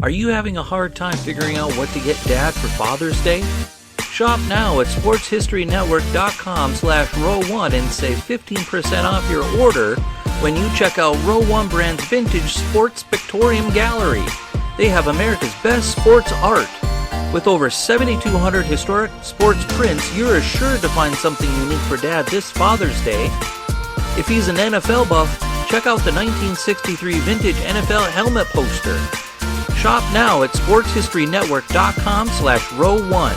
Are you having a hard time figuring out what to get Dad for Father's Day? Shop now at sportshistorynetwork.com/row1 and save 15% off your order when you check out Row 1 Brand's Vintage Sports Pictorium Gallery. They have America's best sports art. With over 7,200 historic sports prints, you're assured to find something unique for Dad this Father's Day. If he's an NFL buff, check out the 1963 vintage NFL helmet poster. Shop now at sportshistorynetwork.com/row1.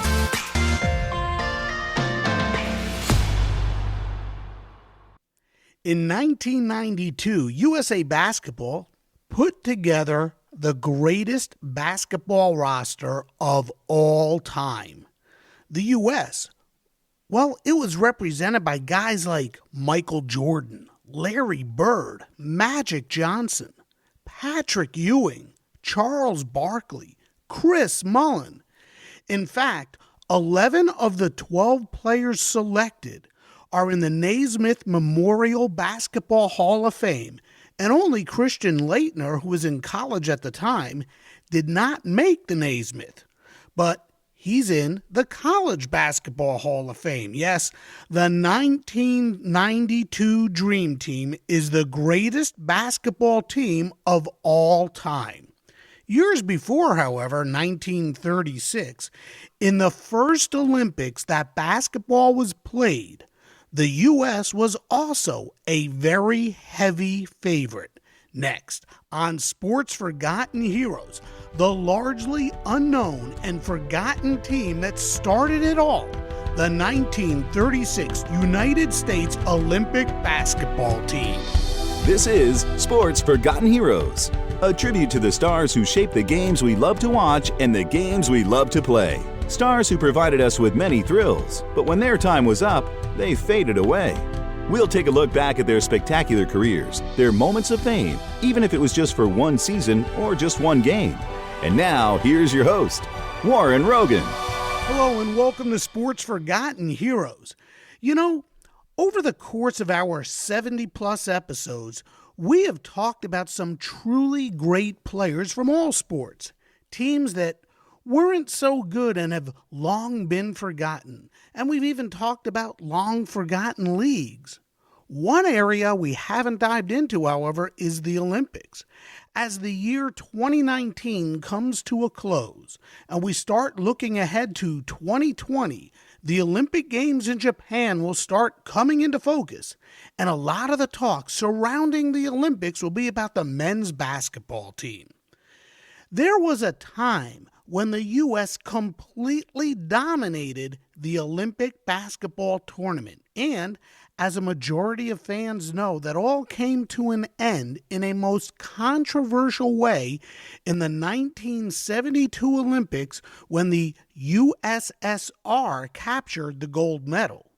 In 1992, USA Basketball put together the greatest basketball roster of all time. The U.S., well, it was represented by guys like Michael Jordan, Larry Bird, Magic Johnson, Patrick Ewing, Charles Barkley, Chris Mullin. In fact, 11 of the 12 players selected are in the Naismith Memorial Basketball Hall of Fame, and only Christian Laettner, who was in college at the time, did not make the Naismith. But he's in the College Basketball Hall of Fame. Yes, the 1992 Dream Team is the greatest basketball team of all time. Years before, however, 1936, in the first Olympics that basketball was played, the U.S. was also a very heavy favorite. Next, on Sports Forgotten Heroes, the largely unknown and forgotten team that started it all, the 1936 United States Olympic basketball team. This is Sports Forgotten Heroes, a tribute to the stars who shaped the games we love to watch and the games we love to play. Stars who provided us with many thrills, but when their time was up, they faded away. We'll take a look back at their spectacular careers, their moments of fame, even if it was just for one season or just one game. And now, here's your host, Warren Rogan. Hello and welcome to Sports Forgotten Heroes. You know, over the course of our 70-plus episodes, we have talked about some truly great players from all sports, teams that weren't so good and have long been forgotten. And we've even talked about long-forgotten leagues. One area we haven't dived into, however, is the Olympics. As the year 2019 comes to a close and we start looking ahead to 2020, the Olympic Games in Japan will start coming into focus. And a lot of the talk surrounding the Olympics will be about the men's basketball team. There was a time when the U.S. completely dominated the Olympic basketball tournament. And, as a majority of fans know, that all came to an end in a most controversial way in the 1972 Olympics when the USSR captured the gold medal.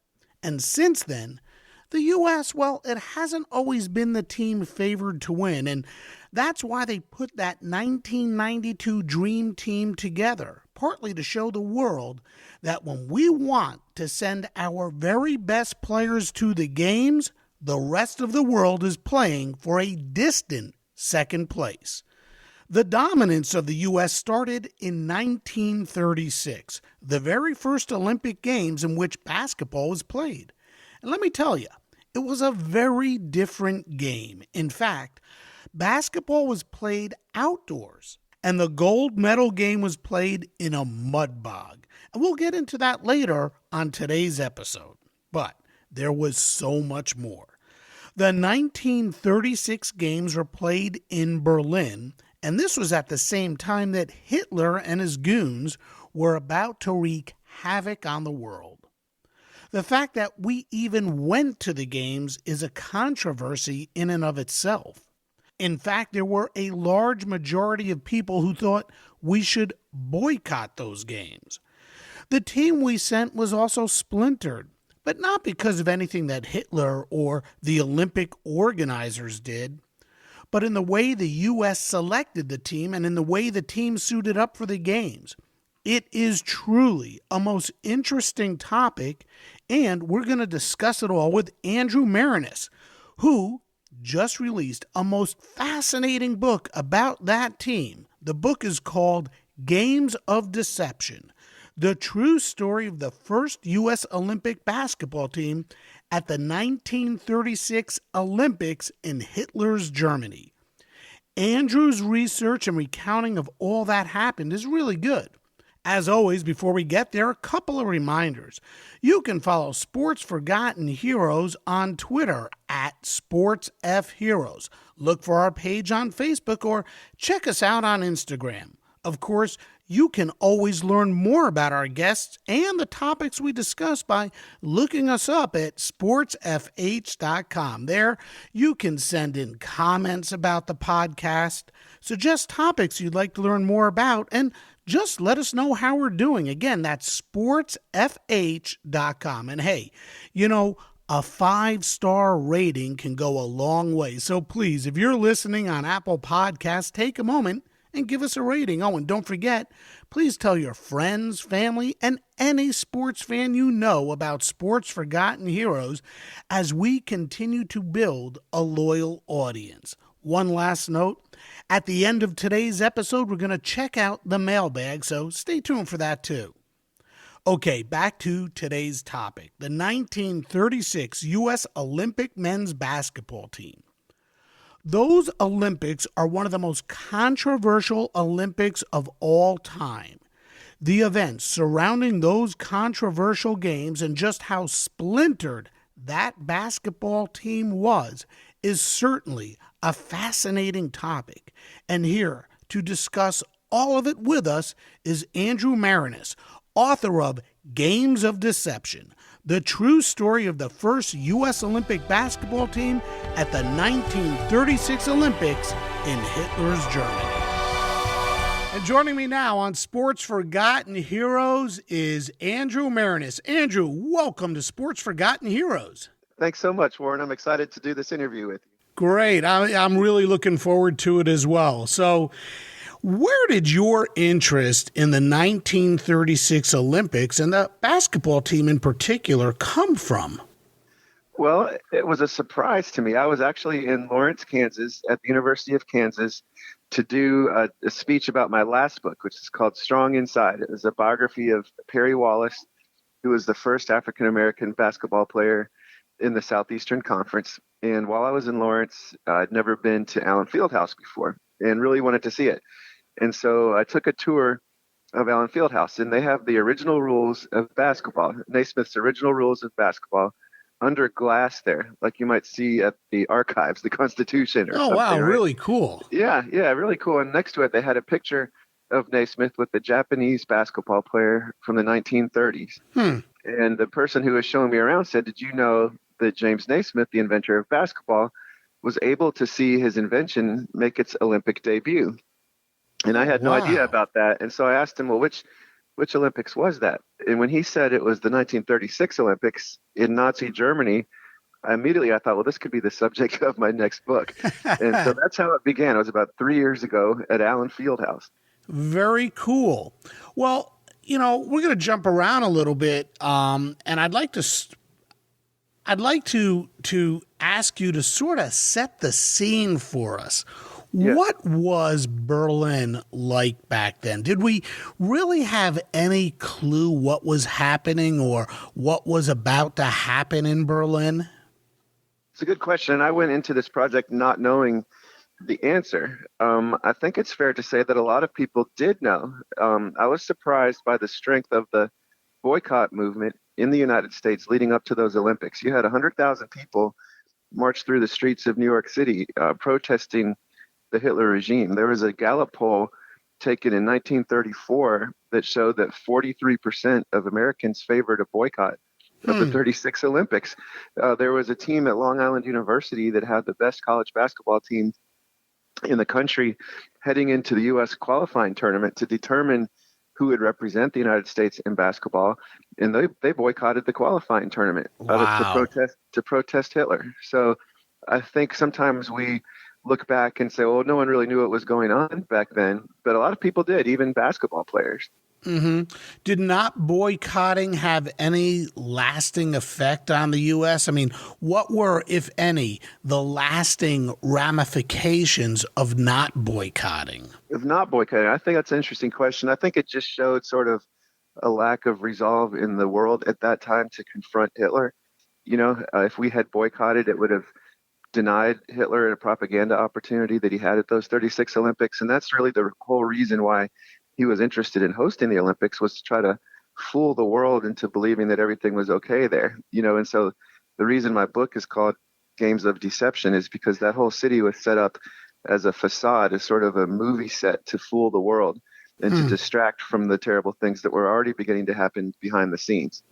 And since then, the U.S., well, it hasn't always been the team favored to win, and that's why they put that 1992 Dream Team together, partly to show the world that when we want to send our very best players to the games, the rest of the world is playing for a distant second place. The dominance of the U.S. started in 1936, the very first Olympic Games in which basketball was played. And let me tell you, it was a very different game. In fact, basketball was played outdoors, and the gold medal game was played in a mud bog. And we'll get into that later on today's episode. But there was so much more. The 1936 games were played in Berlin, and this was at the same time that Hitler and his goons were about to wreak havoc on the world. The fact that we even went to the games is a controversy in and of itself. In fact, there were a large majority of people who thought we should boycott those games. The team we sent was also splintered, but not because of anything that Hitler or the Olympic organizers did, but in the way the U.S. selected the team and in the way the team suited up for the games. It is truly a most interesting topic, and we're going to discuss it all with Andrew Maraniss, who just released a most fascinating book about that team, The book is called Games of Deception, the true story of the first U.S. Olympic basketball team at the 1936 Olympics in Hitler's Germany. Andrew's research and recounting of all that happened is really good. As always, before we get there, a couple of reminders. You can follow Sports Forgotten Heroes on Twitter at SportsFHeroes. Look for our page on Facebook or check us out on Instagram. Of course, you can always learn more about our guests and the topics we discuss by looking us up at sportsfh.com. There, you can send in comments about the podcast, suggest topics you'd like to learn more about, and just let us know how we're doing. Again, that's sportsfh.com. And hey, you know, a 5-star rating can go a long way. So please, if you're listening on Apple Podcasts, take a moment and give us a rating. Oh, and don't forget, please tell your friends, family, and any sports fan you know about Sports Forgotten Heroes as we continue to build a loyal audience. One last note, at the end of today's episode, we're going to check out the mailbag, so stay tuned for that too. Okay, back to today's topic, the 1936 U.S. Olympic men's basketball team. Those Olympics are one of the most controversial Olympics of all time. The events surrounding those controversial games and just how splintered that basketball team was is certainly a fascinating topic. And here to discuss all of it with us is Andrew Maraniss, author of Games of Deception, the true story of the first U.S. Olympic basketball team at the 1936 Olympics in Hitler's Germany. And joining me now on Sports Forgotten Heroes is Andrew Maraniss. Andrew, welcome to Sports Forgotten Heroes. Thanks so much, Warren. I'm excited to do this interview with you. Great. I'm really looking forward to it as well. So, where did your interest in the 1936 Olympics and the basketball team in particular come from? Well, it was a surprise to me. I was actually in Lawrence, Kansas, at the University of Kansas to do a speech about my last book, which is called Strong Inside. It was a biography of Perry Wallace, who was the first African-American basketball player in the Southeastern Conference. And while I was in Lawrence, I'd never been to Allen Fieldhouse before and really wanted to see it. And so I took a tour of Allen Fieldhouse, and they have the original rules of basketball, Naismith's original rules of basketball, under glass there, like you might see at the archives, the Constitution or something. Oh, wow, right? really cool. Yeah, really cool. And next to it, they had a picture of Naismith with the Japanese basketball player from the 1930s. And the person who was showing me around said, did you know that James Naismith, the inventor of basketball, was able to see his invention make its Olympic debut? And I had no idea about that. And so I asked him, well, which Olympics was that? And when he said it was the 1936 Olympics in Nazi Germany, I thought, well, this could be the subject of my next book. And so that's how it began. It was about 3 years ago at Allen Fieldhouse. Very cool. Well, you know, we're going to jump around a little bit, and I'd like to ask you to sort of set the scene for us. Yeah. What was Berlin like back then? Did we really have any clue what was happening or what was about to happen in Berlin? It's a good question. I went into this project not knowing the answer. I think it's fair to say that a lot of people did know. I was surprised by the strength of the boycott movement in the United States leading up to those Olympics. You had 100,000 people march through the streets of New York City protesting the Hitler regime. There was a Gallup poll taken in 1934 that showed that 43% of Americans favored a boycott of the 36 Olympics. There was a team at Long Island University that had the best college basketball team in the country heading into the U.S. qualifying tournament to determine who would represent the United States in basketball, and they boycotted the qualifying tournament to protest Hitler. So I think sometimes we look back and say, well, no one really knew what was going on back then, but a lot of people did, even basketball players. Did not boycotting have any lasting effect on the U.S.? I mean, what were, if any, the lasting ramifications of not boycotting? If not boycotting, I think that's an interesting question. I think it just showed sort of a lack of resolve in the world at that time to confront Hitler. If we had boycotted, it would have denied Hitler a propaganda opportunity that he had at those 36 Olympics. And that's really the whole reason why he was interested in hosting the Olympics, was to try to fool the world into believing that everything was okay there. And so the reason my book is called Games of Deception is because that whole city was set up as a facade, as sort of a movie set to fool the world and to distract from the terrible things that were already beginning to happen behind the scenes.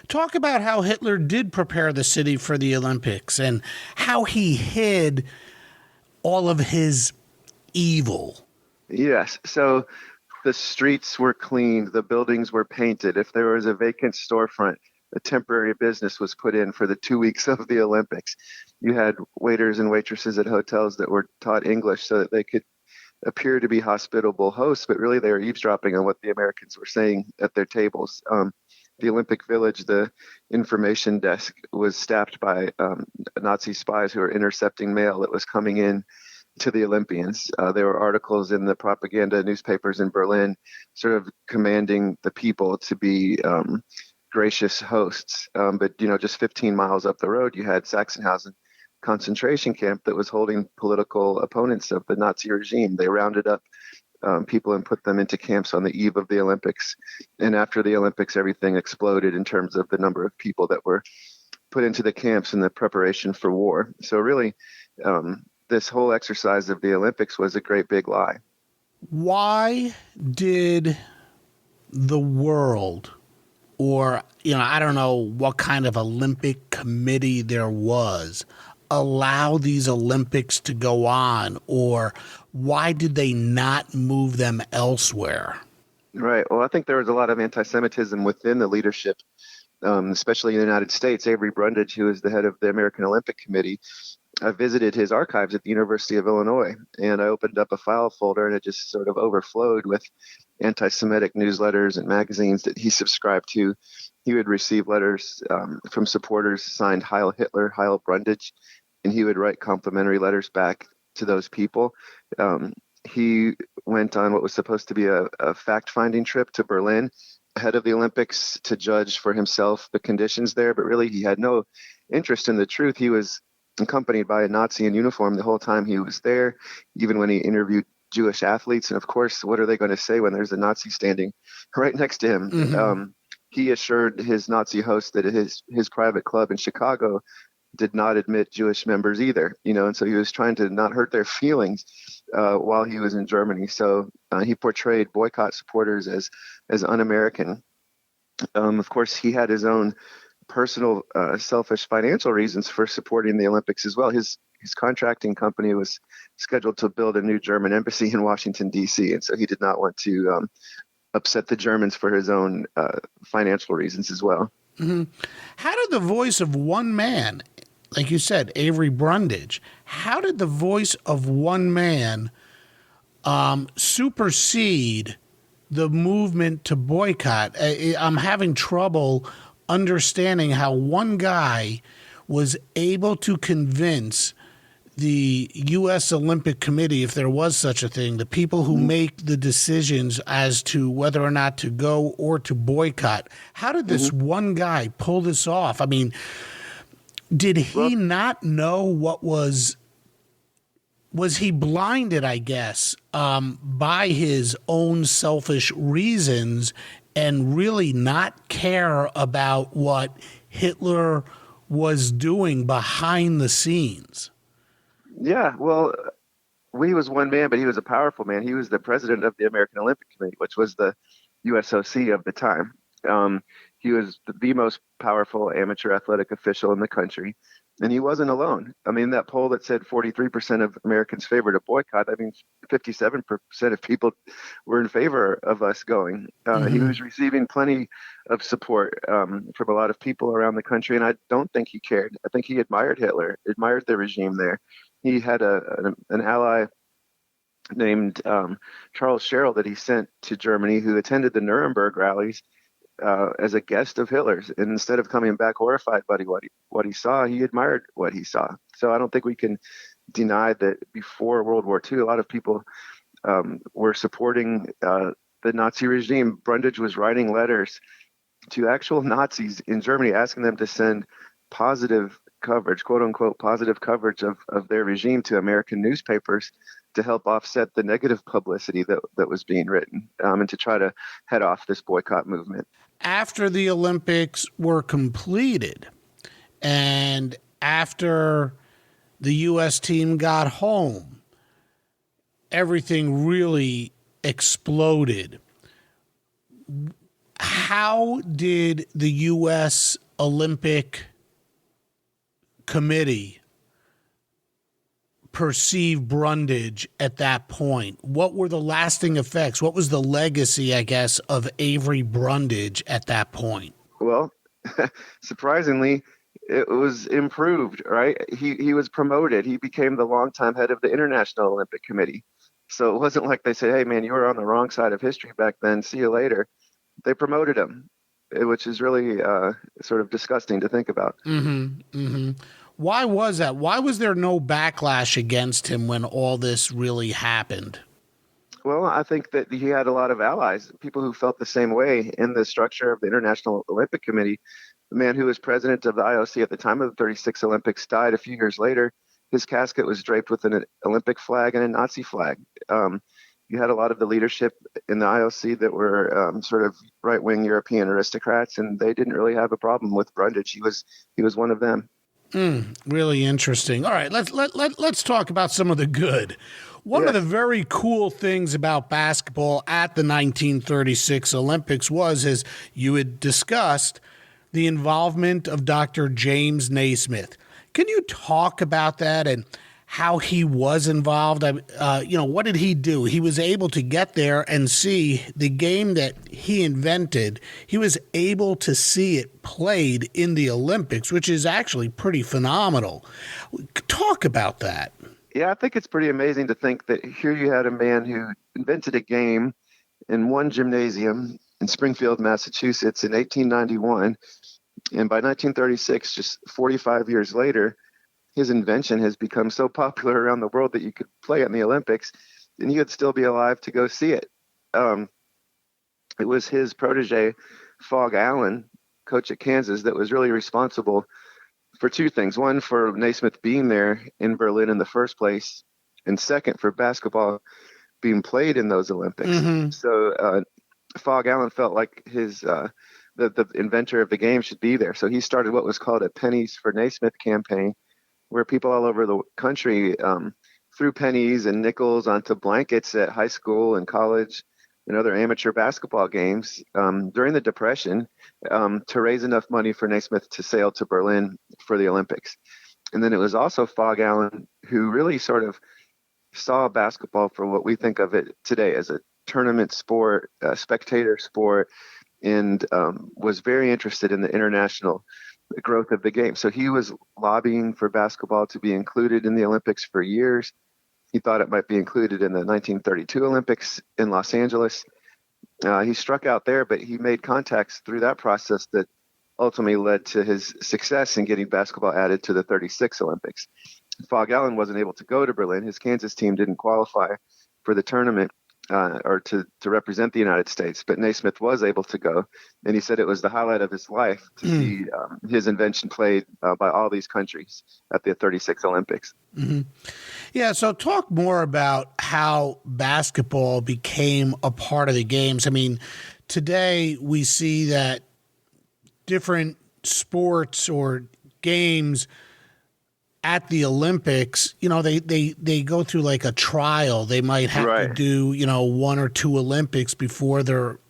Talk about how Hitler did prepare the city for the Olympics and how he hid all of his evil. Yes. So the streets were cleaned, the buildings were painted. If there was a vacant storefront, a temporary business was put in for the 2 weeks of the Olympics. You had waiters and waitresses at hotels that were taught English so that they could appear to be hospitable hosts, but really they were eavesdropping on what the Americans were saying at their tables. The Olympic Village, the information desk, was staffed by Nazi spies who were intercepting mail that was coming in to the Olympians. There were articles in the propaganda newspapers in Berlin sort of commanding the people to be gracious hosts. But just 15 miles up the road, you had Sachsenhausen concentration camp that was holding political opponents of the Nazi regime. They rounded up people and put them into camps on the eve of the Olympics. And after the Olympics, everything exploded in terms of the number of people that were put into the camps in the preparation for war. So really, this whole exercise of the Olympics was a great big lie. Why did the world, or, I don't know what kind of Olympic committee there was, allow these Olympics to go on, or why did they not move them elsewhere? Right. Well, I think there was a lot of anti-Semitism within the leadership, especially in the United States. Avery Brundage, who is the head of the American Olympic Committee, I visited his archives at the University of Illinois, and I opened up a file folder, and it just sort of overflowed with anti-Semitic newsletters and magazines that he subscribed to. He would receive letters from supporters signed Heil Hitler, Heil Brundage, and he would write complimentary letters back to those people. He went on what was supposed to be a fact-finding trip to Berlin ahead of the Olympics to judge for himself the conditions there, but really he had no interest in the truth. He was accompanied by a Nazi in uniform the whole time he was there, even when he interviewed Jewish athletes. And of course, what are they going to say when there's a Nazi standing right next to him? He assured his Nazi host that his private club in Chicago did not admit Jewish members either, and so he was trying to not hurt their feelings while he was in Germany. So he portrayed boycott supporters as un-American. Of course, he had his own personal selfish financial reasons for supporting the Olympics as well. His contracting company was scheduled to build a new German embassy in Washington, D.C., and so he did not want to upset the Germans for his own financial reasons as well. How did the voice of one man, like you said, Avery Brundage, how did the voice of one man supersede the movement to boycott? I'm having trouble understanding how one guy was able to convince the U.S. Olympic Committee, if there was such a thing, the people who make the decisions as to whether or not to go or to boycott. How did this one guy pull this off? I mean, did he not know what was he blinded, I guess, by his own selfish reasons and really not care about what Hitler was doing behind the scenes? Yeah, well, he was one man, but he was a powerful man. He was the president of the American Olympic Committee, which was the USOC of the time. He was the most powerful amateur athletic official in the country, and he wasn't alone. I mean, that poll that said 43% of Americans favored a boycott, 57% of people were in favor of us going. He was receiving plenty of support from a lot of people around the country, and I don't think he cared. I think he admired Hitler, admired the regime there. He had an ally named Charles Sherrill that he sent to Germany, who attended the Nuremberg rallies as a guest of Hitler's. And instead of coming back horrified by what he saw, he admired what he saw. So I don't think we can deny that before World War II, a lot of people were supporting the Nazi regime. Brundage was writing letters to actual Nazis in Germany, asking them to send positive coverage, quote unquote, positive coverage of their regime to American newspapers to help offset the negative publicity that was being written, and to try to head off this boycott movement. After the Olympics were completed and after the U.S. team got home, everything really exploded. How did the U.S. Olympic Committee perceive Brundage at that point? What were the lasting effects? What was the legacy, I guess, of Avery Brundage at that point? Well, surprisingly, it was improved, right? He was promoted. He became the longtime head of the International Olympic Committee. So it wasn't like they said, hey, man, you were on the wrong side of history back then. See you later. They promoted him, which is really sort of disgusting to think about. Mm-hmm, mm-hmm. Why was that? Why was there no backlash against him when all this really happened? Well, I think that he had a lot of allies, people who felt the same way in the structure of the International Olympic Committee. The man who was president of the IOC at the time of the 36 Olympics died a few years later. His casket was draped with an Olympic flag and a Nazi flag. You had a lot of the leadership in the IOC that were sort of right-wing European aristocrats, and they didn't really have a problem with Brundage. He was one of them. Really interesting. All right, let's talk about some of the good. One of the very cool things about basketball at the 1936 Olympics was, as you had discussed, the involvement of Dr. James Naismith. Can you talk about that and how he was involved? What did he do? He was able to get there and see the game that he invented. He was able to see it played in the Olympics, which is actually pretty phenomenal. Talk about that. Yeah, I think it's pretty amazing to think that here you had a man who invented a game in one gymnasium in Springfield, Massachusetts in 1891. And by 1936, just 45 years later, his invention has become so popular around the world that you could play it in the Olympics and you would still be alive to go see it. It was his protege, Phog Allen, coach at Kansas, that was really responsible for two things. One, for Naismith being there in Berlin in the first place, and second, for basketball being played in those Olympics. Mm-hmm. So Phog Allen felt like the inventor of the game should be there. So he started what was called a Pennies for Naismith campaign, where people all over the country threw pennies and nickels onto blankets at high school and college and other amateur basketball games during the Depression to raise enough money for Naismith to sail to Berlin for the Olympics. And then it was also Phog Allen who really sort of saw basketball for what we think of it today as a tournament sport, a spectator sport, and was very interested in the international growth of the game. So he was lobbying for basketball to be included in the Olympics for years. He thought it might be included in the 1932 Olympics in Los Angeles. He struck out there, but he made contacts through that process that ultimately led to his success in getting basketball added to the 36 Olympics. Phog Allen wasn't able to go to Berlin. His Kansas team didn't qualify for the tournament or to represent the United States, but Naismith was able to go. And he said it was the highlight of his life to see his invention played by all these countries at the 36 Olympics. Mm-hmm. Yeah, so talk more about how basketball became a part of the games. I mean, today we see that different sports or games at the Olympics, they go through like a trial. They might have to do, one or two Olympics before they're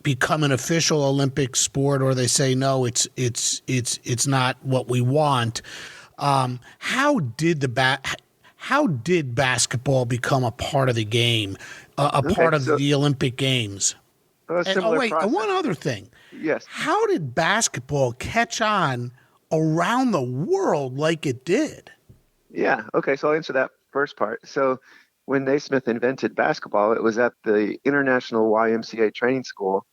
become an official Olympic sport, or they say, no, it's not what we want. How did basketball become a part of the game, part of the Olympic Games? And one other thing. Yes. How did basketball catch on around the world like it did? Yeah. Okay. So I'll answer that first part. So when Naismith invented basketball, it was at the International YMCA Training School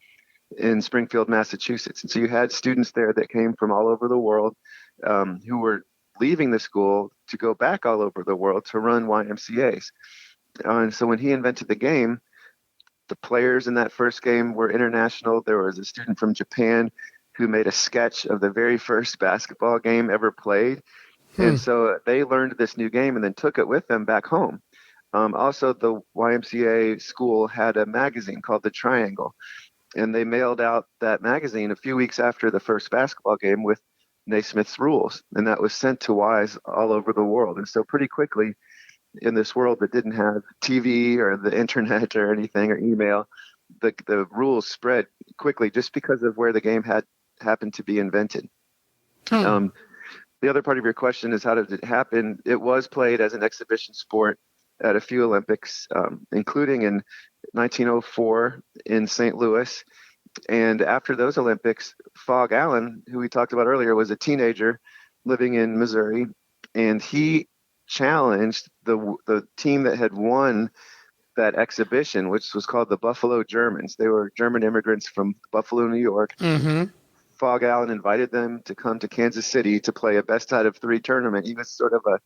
in Springfield, Massachusetts. And so you had students there that came from all over the world who were leaving the school to go back all over the world to run YMCAs. And so when he invented the game, the players in that first game were international. There was a student from Japan who made a sketch of the very first basketball game ever played. And so they learned this new game and then took it with them back home. Also, the YMCA school had a magazine called The Triangle, and they mailed out that magazine a few weeks after the first basketball game with Naismith's rules, and that was sent to Ys all over the world. And so pretty quickly, in this world that didn't have TV or the internet or anything or email, the rules spread quickly just because of where the game had happened to be invented. The other part of your question is, how did it happen? It was played as an exhibition sport at a few Olympics, including in 1904 in St. Louis. And after those Olympics, Fog Allen, who we talked about earlier, was a teenager living in Missouri, and he challenged the team that had won that exhibition, which was called the Buffalo Germans. They were German immigrants from Buffalo, New York. Fog Allen invited them to come to Kansas City to play a best out of three tournament. He was sort of a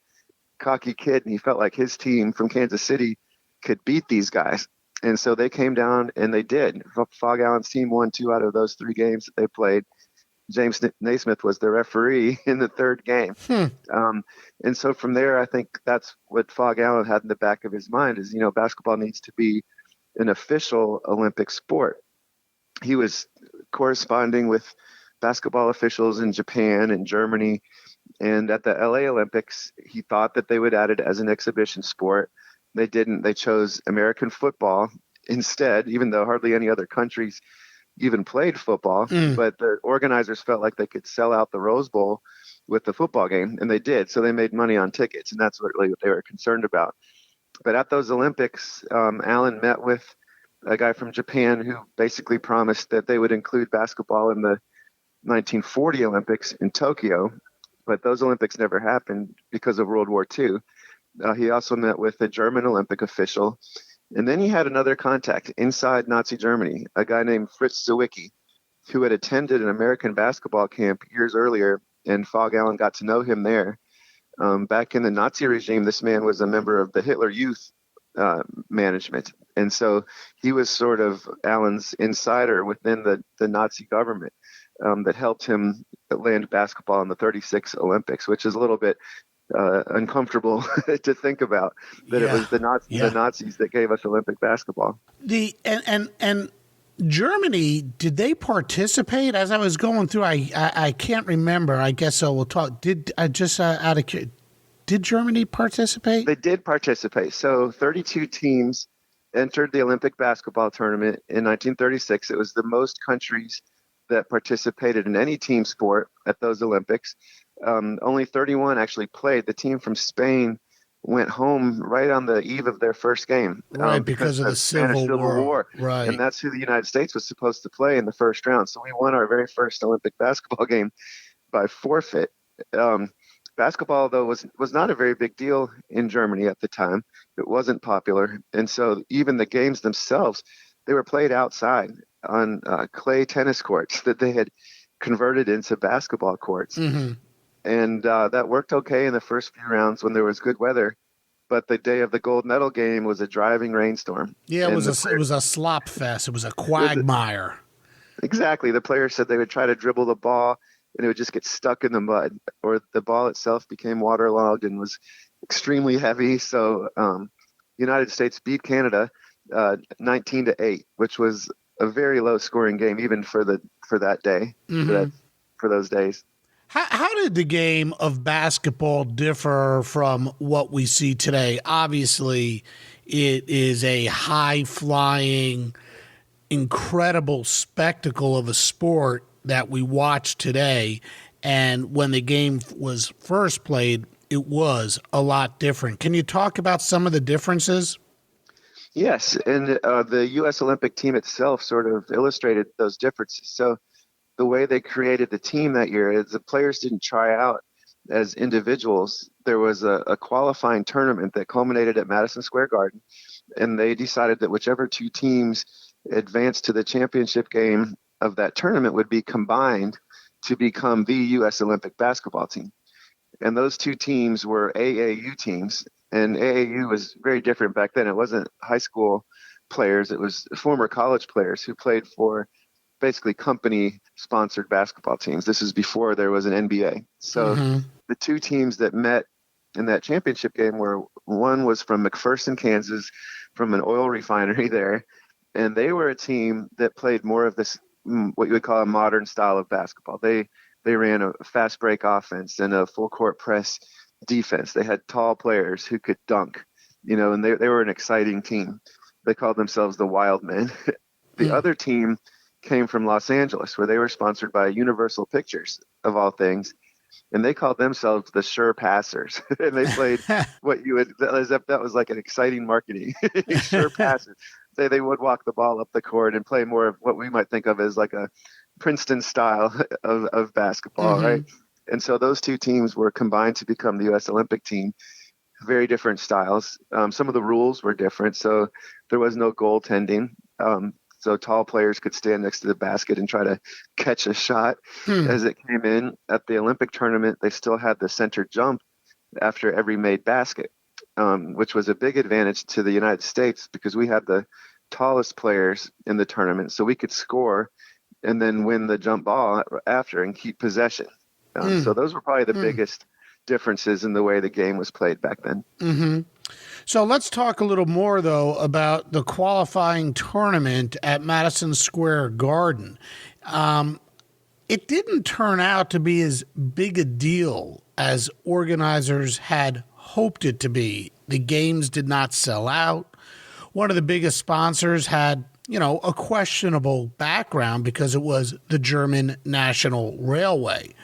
cocky kid, and he felt like his team from Kansas City could beat these guys. And so they came down, and they did. Fog Allen's team won 2 out of those 3 games that they played. James Naismith was the referee in the third game. And so from there, I think that's what Fog Allen had in the back of his mind is, basketball needs to be an official Olympic sport. He was corresponding with basketball officials in Japan and Germany. And at the LA Olympics, he thought that they would add it as an exhibition sport. They didn't. They chose American football instead, even though hardly any other countries even played football. But the organizers felt like they could sell out the Rose Bowl with the football game, and they did. So they made money on tickets, and that's really what they were concerned about. But at those Olympics, Allen met with a guy from Japan who basically promised that they would include basketball in the 1940 Olympics in Tokyo. But those Olympics never happened because of World War II. He also met with a German Olympic official. And then he had another contact inside Nazi Germany, a guy named Fritz Zwicky, who had attended an American basketball camp years earlier, and Fog Allen got to know him there. Back in the Nazi regime, this man was a member of the Hitler Youth management. And so he was sort of Allen's insider within the Nazi government that helped him land basketball in the 36 Olympics, which is a little bit uncomfortable to think about, that it was the Nazis that gave us Olympic basketball. And Germany, did they participate? As I was going through, I can't remember. I guess so. We'll talk. Did Germany participate? They did participate. So 32 teams entered the Olympic basketball tournament in 1936. It was the most countries that participated in any team sport at those Olympics. Only 31 actually played. The team from Spain went home right on the eve of their first game. Right, because of the Civil War. Right. And that's who the United States was supposed to play in the first round. So we won our very first Olympic basketball game by forfeit. Basketball, though, was not a very big deal in Germany at the time. It wasn't popular. And so even the games themselves, they were played outside on clay tennis courts that they had converted into basketball courts. And that worked okay in the first few rounds when there was good weather. But the day of the gold medal game was a driving rainstorm. Yeah, it was a slop fest. It was a quagmire. Exactly. The players said they would try to dribble the ball and it would just get stuck in the mud, or the ball itself became waterlogged and was extremely heavy. So United States beat Canada 19-8, which was a very low scoring game, even for that day, for those days. How did the game of basketball differ from what we see today? Obviously, it is a high-flying, incredible spectacle of a sport that we watch today. And when the game was first played, it was a lot different. Can you talk about some of the differences? Yes, and the U.S. Olympic team itself sort of illustrated those differences. So the way they created the team that year is the players didn't try out as individuals. there was a qualifying tournament that culminated at Madison Square Garden, and they decided that whichever two teams advanced to the championship game of that tournament would be combined to become the U.S. Olympic basketball team. And those two teams were AAU teams, and AAU was very different back then. It wasn't high school players. It was former college players who played for basically company-sponsored basketball teams. This is before there was an NBA. So the two teams that met in that championship game were, one was from McPherson, Kansas, from an oil refinery there, and they were a team that played more of this, what you would call a modern style of basketball. They ran a fast break offense and a full court press defense. They had tall players who could dunk, and they were an exciting team. They called themselves the Wild Men. The other team came from Los Angeles, where they were sponsored by Universal Pictures, of all things, and they called themselves the Sure Passers. And they played that was like an exciting marketing. Sure Passers. They would walk the ball up the court and play more of what we might think of as like a Princeton style of basketball, right? And so those two teams were combined to become the U.S. Olympic team. Very different styles. Some of the rules were different, so there was no goaltending. So tall players could stand next to the basket and try to catch a shot as it came in. At the Olympic tournament, they still had the center jump after every made basket, which was a big advantage to the United States because we had the tallest players in the tournament, so we could score and then win the jump ball after and keep possession. So those were probably the biggest differences in the way the game was played back then. So let's talk a little more, though, about the qualifying tournament at Madison Square Garden. It didn't turn out to be as big a deal as organizers had hoped it to be. The games did not sell out. One of the biggest sponsors had, a questionable background because it was the German National Railway.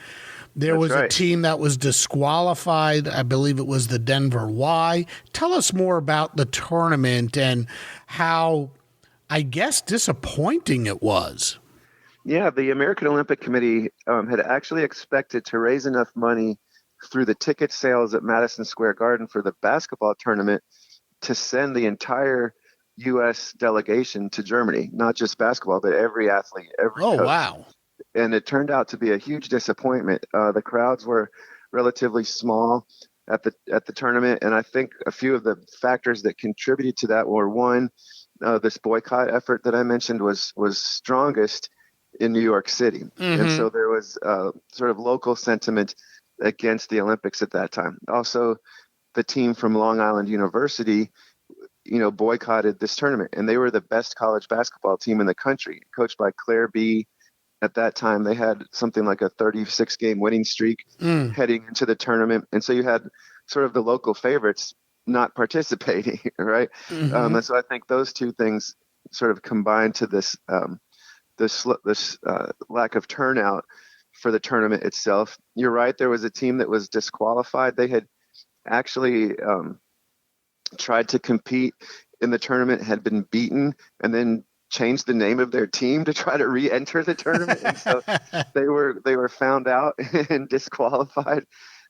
There was a team that was disqualified. I believe it was the Denver Y. Tell us more about the tournament and how, I guess, disappointing it was. Yeah, the American Olympic Committee had actually expected to raise enough money through the ticket sales at Madison Square Garden for the basketball tournament to send the entire U.S. delegation to Germany, not just basketball, but every athlete, every coach. Wow. And it turned out to be a huge disappointment. The crowds were relatively small at the tournament, and I think a few of the factors that contributed to that were, one, this boycott effort that I mentioned was strongest in New York City, and so there was sort of local sentiment against the Olympics at that time. Also, the team from Long Island University, boycotted this tournament, and they were the best college basketball team in the country, coached by Claire B. At that time, they had something like a 36-game winning streak heading into the tournament. And so you had sort of the local favorites not participating, right? And so I think those two things sort of combined to this lack of turnout for the tournament itself. You're right. There was a team that was disqualified. They had actually tried to compete in the tournament, had been beaten, and then changed the name of their team to try to re-enter the tournament, and so they were found out and disqualified,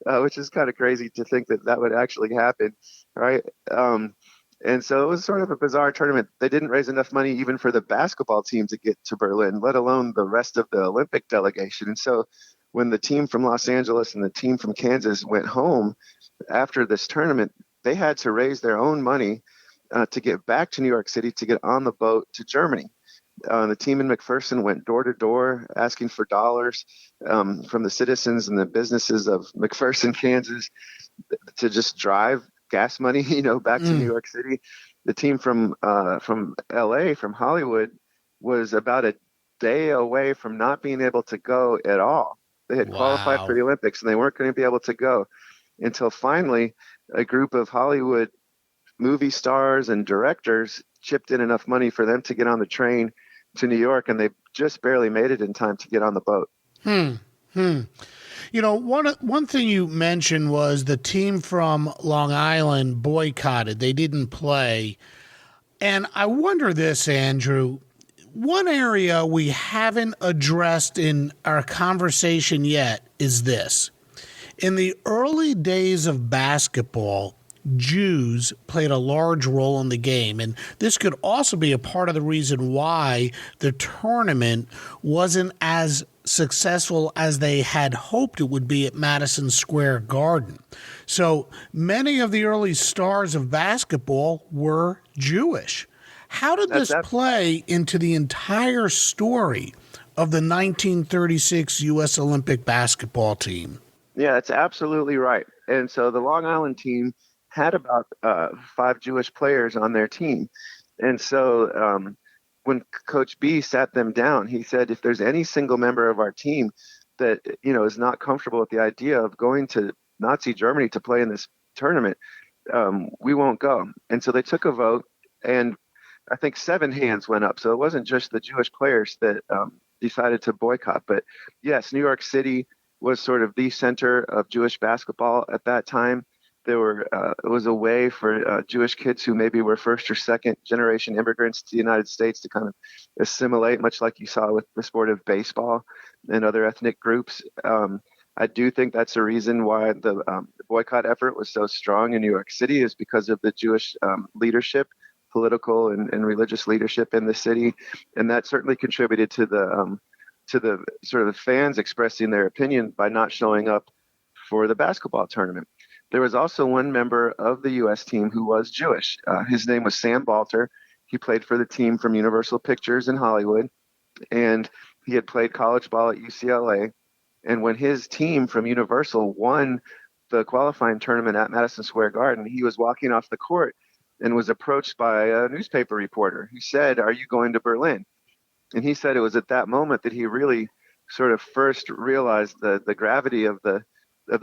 which is kind of crazy to think that would actually happen, right? And so it was sort of a bizarre tournament. They didn't raise enough money even for the basketball team to get to Berlin, let alone the rest of the Olympic delegation. And so when the team from Los Angeles and the team from Kansas went home after this tournament, they had to raise their own money to get back to New York City to get on the boat to Germany. The team in McPherson went door to door asking for dollars from the citizens and the businesses of McPherson, Kansas, to just drive gas money, back to New York City. The team from LA, from Hollywood, was about a day away from not being able to go at all. They had qualified for the Olympics and they weren't going to be able to go until finally a group of Hollywood movie stars and directors chipped in enough money for them to get on the train to New York, and they just barely made it in time to get on the boat. One thing you mentioned was the team from Long Island boycotted. They didn't play. And I wonder this, Andrew, one area we haven't addressed in our conversation yet is this. In the early days of basketball, Jews played a large role in the game, and this could also be a part of the reason why the tournament wasn't as successful as they had hoped it would be at Madison Square Garden. So many of the early stars of basketball were Jewish. How did this play into the entire story of the 1936 U.S. Olympic basketball team? Yeah, that's absolutely right. And so the Long Island team had about 5 Jewish players on their team. And so when Coach B sat them down, he said, if there's any single member of our team that, is not comfortable with the idea of going to Nazi Germany to play in this tournament, we won't go. And so they took a vote, and I think 7 hands went up. So it wasn't just the Jewish players that decided to boycott. But yes, New York City was sort of the center of Jewish basketball at that time. There were it was a way for Jewish kids who maybe were first or second generation immigrants to the United States to kind of assimilate, much like you saw with the sport of baseball and other ethnic groups. I do think that's a reason why the boycott effort was so strong in New York City, is because of the Jewish leadership, political and religious leadership in the city, and that certainly contributed to the sort of the fans expressing their opinion by not showing up for the basketball tournament. There was also one member of the U.S. team who was Jewish. His name was Sam Balter. He played for the team from Universal Pictures in Hollywood, and he had played college ball at UCLA. And when his team from Universal won the qualifying tournament at Madison Square Garden, he was walking off the court and was approached by a newspaper reporter who said, "Are you going to Berlin?" And he said it was at that moment that he really sort of first realized the gravity of the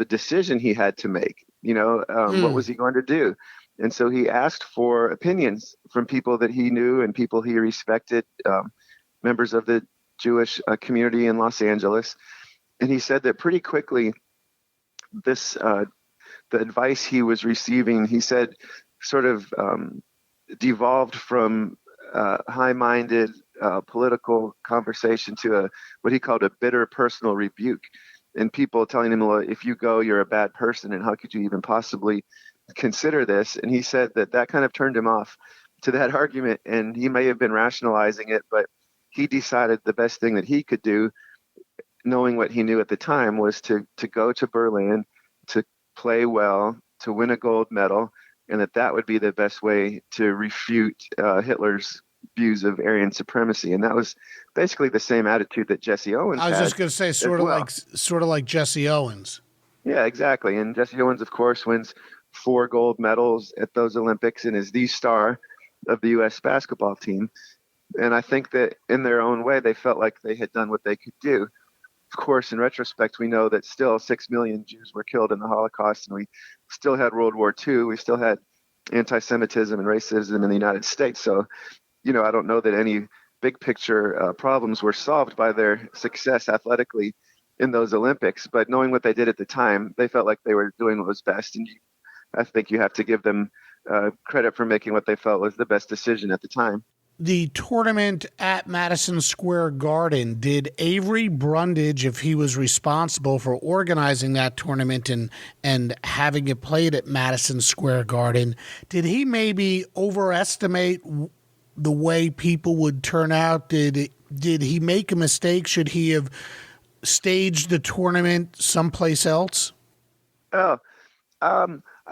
decision he had to make. What was he going to do? And so he asked for opinions from people that he knew and people he respected, members of the Jewish community in Los Angeles. And he said that pretty quickly, the advice he was receiving, he said, sort of devolved from high-minded political conversation to what he called a bitter personal rebuke. And people telling him, well, if you go, you're a bad person, and how could you even possibly consider this? And he said that kind of turned him off to that argument, and he may have been rationalizing it, but he decided the best thing that he could do, knowing what he knew at the time, was to go to Berlin, to play well, to win a gold medal, and that would be the best way to refute Hitler's views of Aryan supremacy. And that was basically the same attitude that Jesse Owens had. I was just going to say, sort of like Jesse Owens. Yeah, exactly. And Jesse Owens, of course, wins 4 gold medals at those Olympics and is the star of the U.S. basketball team. And I think that in their own way, they felt like they had done what they could do. Of course, in retrospect, we know that still 6 million Jews were killed in the Holocaust, and we still had World War II. We still had anti-Semitism and racism in the United States. So, I don't know that any big picture problems were solved by their success athletically in those Olympics. But knowing what they did at the time, they felt like they were doing what was best. And I think you have to give them credit for making what they felt was the best decision at the time. The tournament at Madison Square Garden, did Avery Brundage, if he was responsible for organizing that tournament and having it played at Madison Square Garden, did he maybe overestimate the way people would turn out? Did he make a mistake? Should he have staged the tournament someplace else? I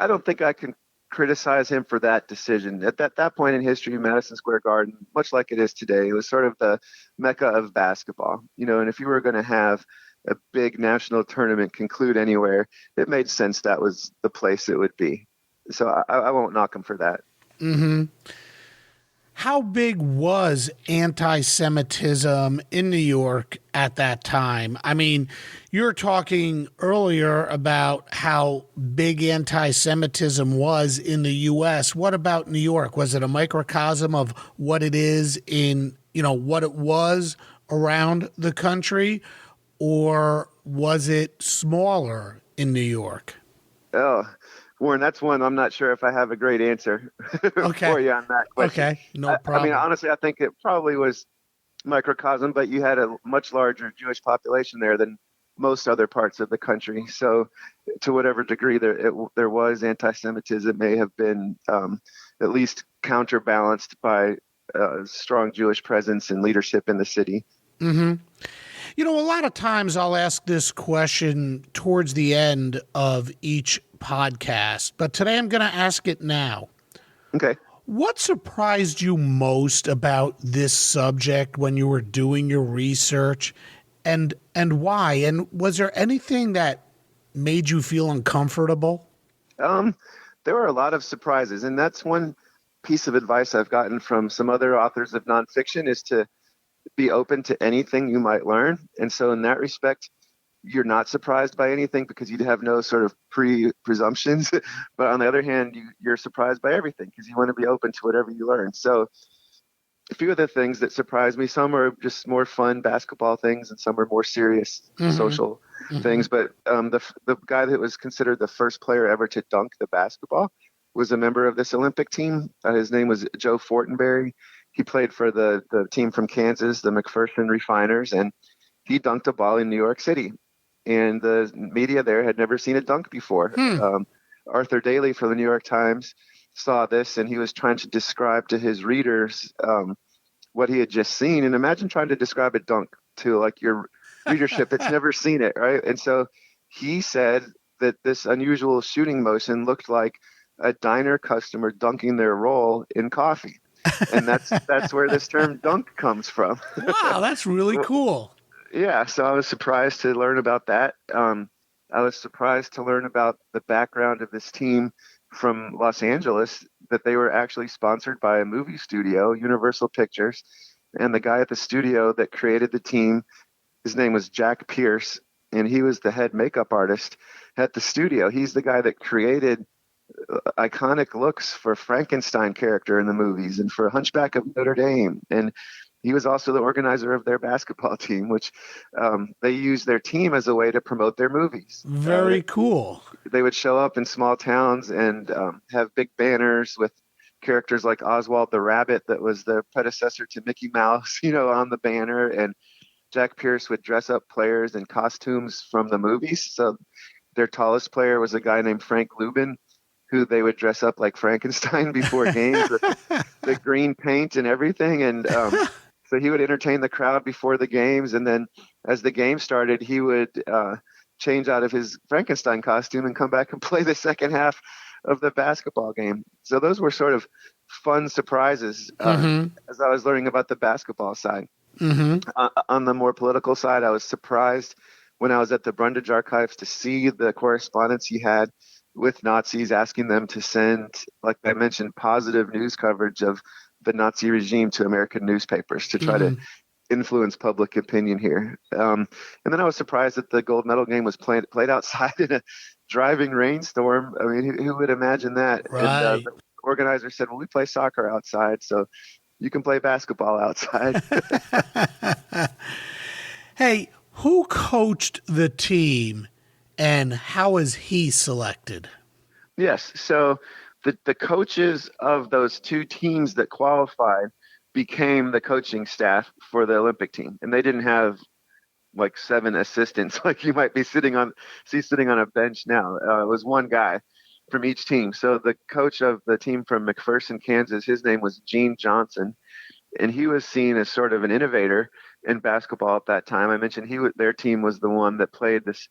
don't think I can criticize him for that decision. At that point in history, Madison Square Garden, much like it is today, it was sort of the mecca of basketball. And if you were going to have a big national tournament conclude anywhere, it made sense that was the place it would be. So I won't knock him for that. Mm-hmm. How big was anti-Semitism in New York at that time? I mean, you were talking earlier about how big anti-Semitism was in the U.S. What about New York? Was it a microcosm of what it is in, what it was around the country, or was it smaller in New York? Oh, Warren, that's one I'm not sure if I have a great answer for you on that question. Okay, no problem. I mean, honestly, I think it probably was microcosm, but you had a much larger Jewish population there than most other parts of the country. So to whatever degree there was anti-Semitism, it may have been at least counterbalanced by strong Jewish presence and leadership in the city. Mm-hmm. You know, a lot of times I'll ask this question towards the end of each podcast, but today I'm going to ask it now. Okay. What surprised you most about this subject when you were doing your research, and why? And was there anything that made you feel uncomfortable? There were a lot of surprises, and that's one piece of advice I've gotten from some other authors of nonfiction, is to be open to anything you might learn. And so in that respect, you're not surprised by anything because you have no sort of presumptions. But on the other hand, you're surprised by everything because you want to be open to whatever you learn. So a few of the things that surprised me, some are just more fun basketball things and some are more serious social things. But the guy that was considered the first player ever to dunk the basketball was a member of this Olympic team. His name was Joe Fortenberry. He played for the team from Kansas, the McPherson Refiners, and he dunked a ball in New York City. And the media there had never seen a dunk before. Arthur Daly from the New York Times saw this, and he was trying to describe to his readers what he had just seen. And imagine trying to describe a dunk to like your readership that's never seen it, right? And so he said that this unusual shooting motion looked like a diner customer dunking their roll in coffee. And that's where this term dunk comes from. Wow, that's really cool. Yeah, so I was surprised to learn about that. I was surprised to learn about the background of this team from Los Angeles, that they were actually sponsored by a movie studio, Universal Pictures. And the guy at the studio that created the team, his name was Jack Pierce, and he was the head makeup artist at the studio. He's the guy that created iconic looks for Frankenstein character in the movies and for Hunchback of Notre Dame. And he was also the organizer of their basketball team, which they used their team as a way to promote their movies. Very cool. They would show up in small towns and have big banners with characters like Oswald the Rabbit, that was the predecessor to Mickey Mouse, on the banner. And Jack Pierce would dress up players in costumes from the movies. So their tallest player was a guy named Frank Lubin, who they would dress up like Frankenstein before games with the green paint and everything. And so he would entertain the crowd before the games. And then as the game started, he would change out of his Frankenstein costume and come back and play the second half of the basketball game. So those were sort of fun surprises as I was learning about the basketball side. On the more political side, I was surprised when I was at the Brundage archives to see the correspondence he had with Nazis, asking them to send, like I mentioned, positive news coverage of the Nazi regime to American newspapers to try to influence public opinion here. And then I was surprised that the gold medal game was played outside in a driving rainstorm. I mean, who would imagine that? Right. And the organizer said, well, we play soccer outside, so you can play basketball outside. Hey, who coached the team and how was he selected? Yes. So the coaches of those two teams that qualified became the coaching staff for the Olympic team. And they didn't have like 7 assistants like you might be sitting on a bench now. It was one guy from each team. So the coach of the team from McPherson, Kansas, his name was Gene Johnson. And he was seen as sort of an innovator in basketball at that time. I mentioned their team was the one that played this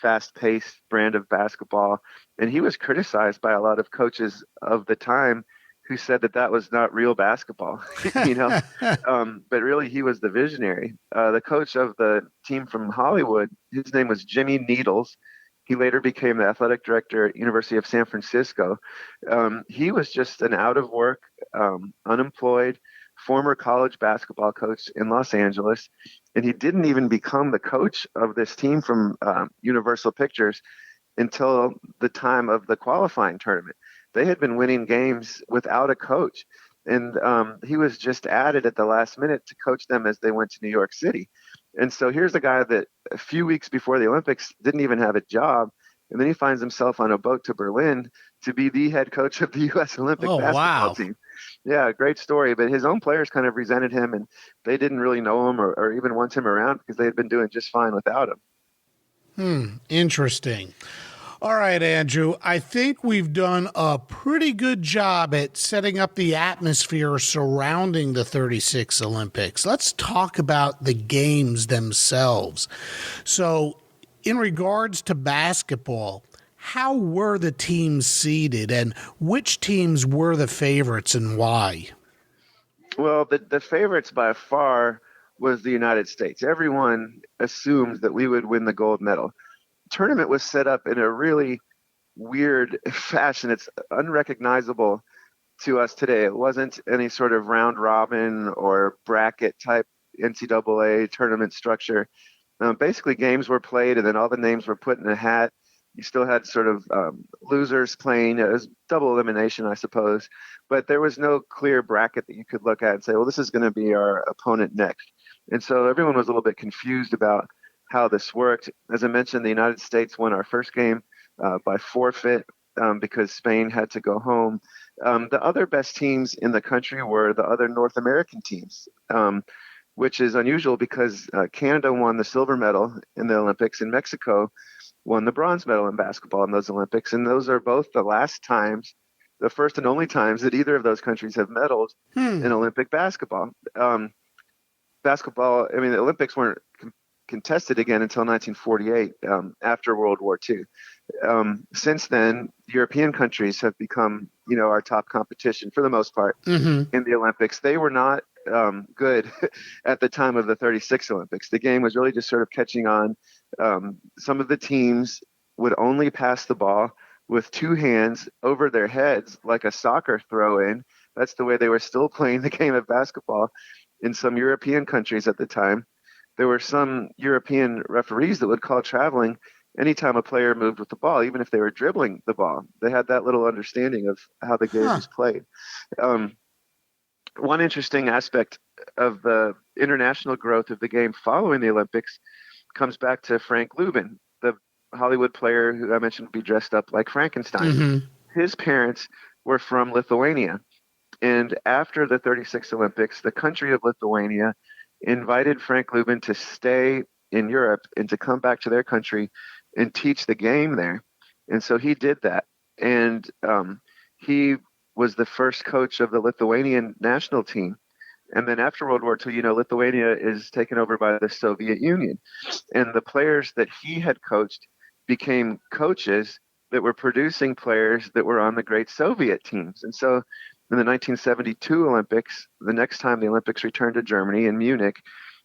fast-paced brand of basketball, and he was criticized by a lot of coaches of the time who said that was not real basketball, but really he was the visionary. The coach of the team from Hollywood, his name was Jimmy Needles. He later became the athletic director at University of San Francisco. He was just an out-of-work, unemployed, former college basketball coach in Los Angeles, and he didn't even become the coach of this team from Universal Pictures until the time of the qualifying tournament. They had been winning games without a coach, and he was just added at the last minute to coach them as they went to New York City. And so here's a guy that a few weeks before the Olympics didn't even have a job, and then he finds himself on a boat to Berlin to be the head coach of the U.S. Olympic basketball team. Yeah, great story. But his own players kind of resented him, and they didn't really know him or even want him around because they had been doing just fine without him. Interesting. All right, Andrew, I think we've done a pretty good job at setting up the atmosphere surrounding the 36 Olympics. Let's talk about the games themselves. So, in regards to basketball, how were the teams seeded and which teams were the favorites and why? Well, the favorites by far was the United States. Everyone assumed that we would win the gold medal. The tournament was set up in a really weird fashion. It's unrecognizable to us today. It wasn't any sort of round robin or bracket type NCAA tournament structure. Basically, games were played and then all the names were put in a hat. You still had sort of losers playing. It was double elimination, I suppose. But there was no clear bracket that you could look at and say, well, this is going to be our opponent next. And so everyone was a little bit confused about how this worked. As I mentioned, the United States won our first game by forfeit because Spain had to go home. The other best teams in the country were the other North American teams, which is unusual because Canada won the silver medal in the Olympics and Mexico won the bronze medal in basketball in those Olympics. And those are both the last times, the first and only times that either of those countries have medaled in Olympic basketball. Basketball, I mean, the Olympics weren't contested again until 1948 after World War II. Since then, European countries have become, our top competition for the most part in the Olympics. They were not good at the time of the 36 Olympics. The game was really just sort of catching on. Some of the teams would only pass the ball with two hands over their heads like a soccer throw-in. That's the way they were still playing the game of basketball in some European countries at the time. There were some European referees that would call traveling anytime a player moved with the ball, even if they were dribbling the ball. They had that little understanding of how the game was played. One interesting aspect of the international growth of the game following the Olympics comes back to Frank Lubin, the Hollywood player who I mentioned would be dressed up like Frankenstein. His parents were from Lithuania. And after the 36 Olympics, the country of Lithuania invited Frank Lubin to stay in Europe and to come back to their country and teach the game there. And so he did that. And he was the first coach of the Lithuanian national team. And then after World War II, Lithuania is taken over by the Soviet Union. And the players that he had coached became coaches that were producing players that were on the great Soviet teams. And so in the 1972 Olympics, the next time the Olympics returned to Germany in Munich,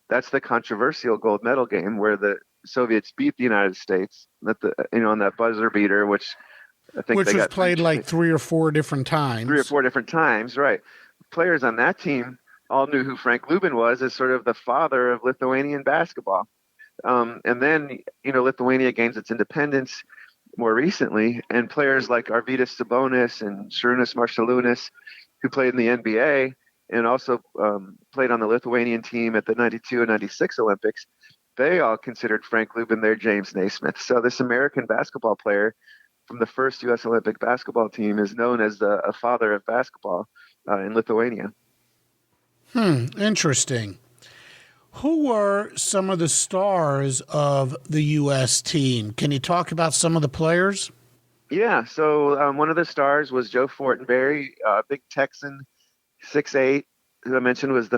that's the controversial gold medal game where the Soviets beat the United States on that buzzer beater, which I think was played like three or four different times. Right. Players on that team all knew who Frank Lubin was as sort of the father of Lithuanian basketball. And then, Lithuania gains its independence more recently, and players like Arvydas Sabonis and Šarūnas Maršaliūnas, who played in the NBA and also played on the Lithuanian team at the 92 and 96 Olympics, they all considered Frank Lubin their James Naismith. So this American basketball player from the first U.S. Olympic basketball team is known as a father of basketball in Lithuania. Interesting. Who were some of the stars of the U.S. team? Can you talk about some of the players? Yeah, so one of the stars was Joe Fortenberry, a big Texan, 6'8", who I mentioned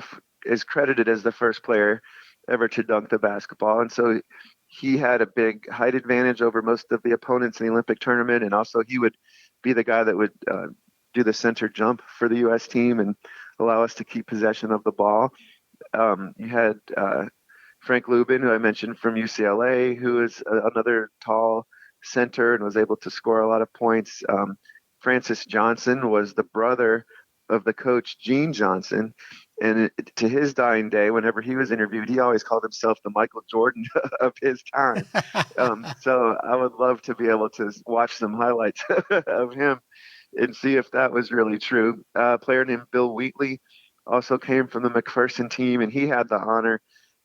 is credited as the first player ever to dunk the basketball. And so he had a big height advantage over most of the opponents in the Olympic tournament, and also he would be the guy that would do the center jump for the U.S. team and allow us to keep possession of the ball. You had Frank Lubin, who I mentioned from UCLA, who is another tall center and was able to score a lot of points. Francis Johnson was the brother of the coach Gene Johnson. And to his dying day, whenever he was interviewed, he always called himself the Michael Jordan of his time. So I would love to be able to watch some highlights of him and see if that was really true. A player named Bill Wheatley also came from the McPherson team, and he had the honor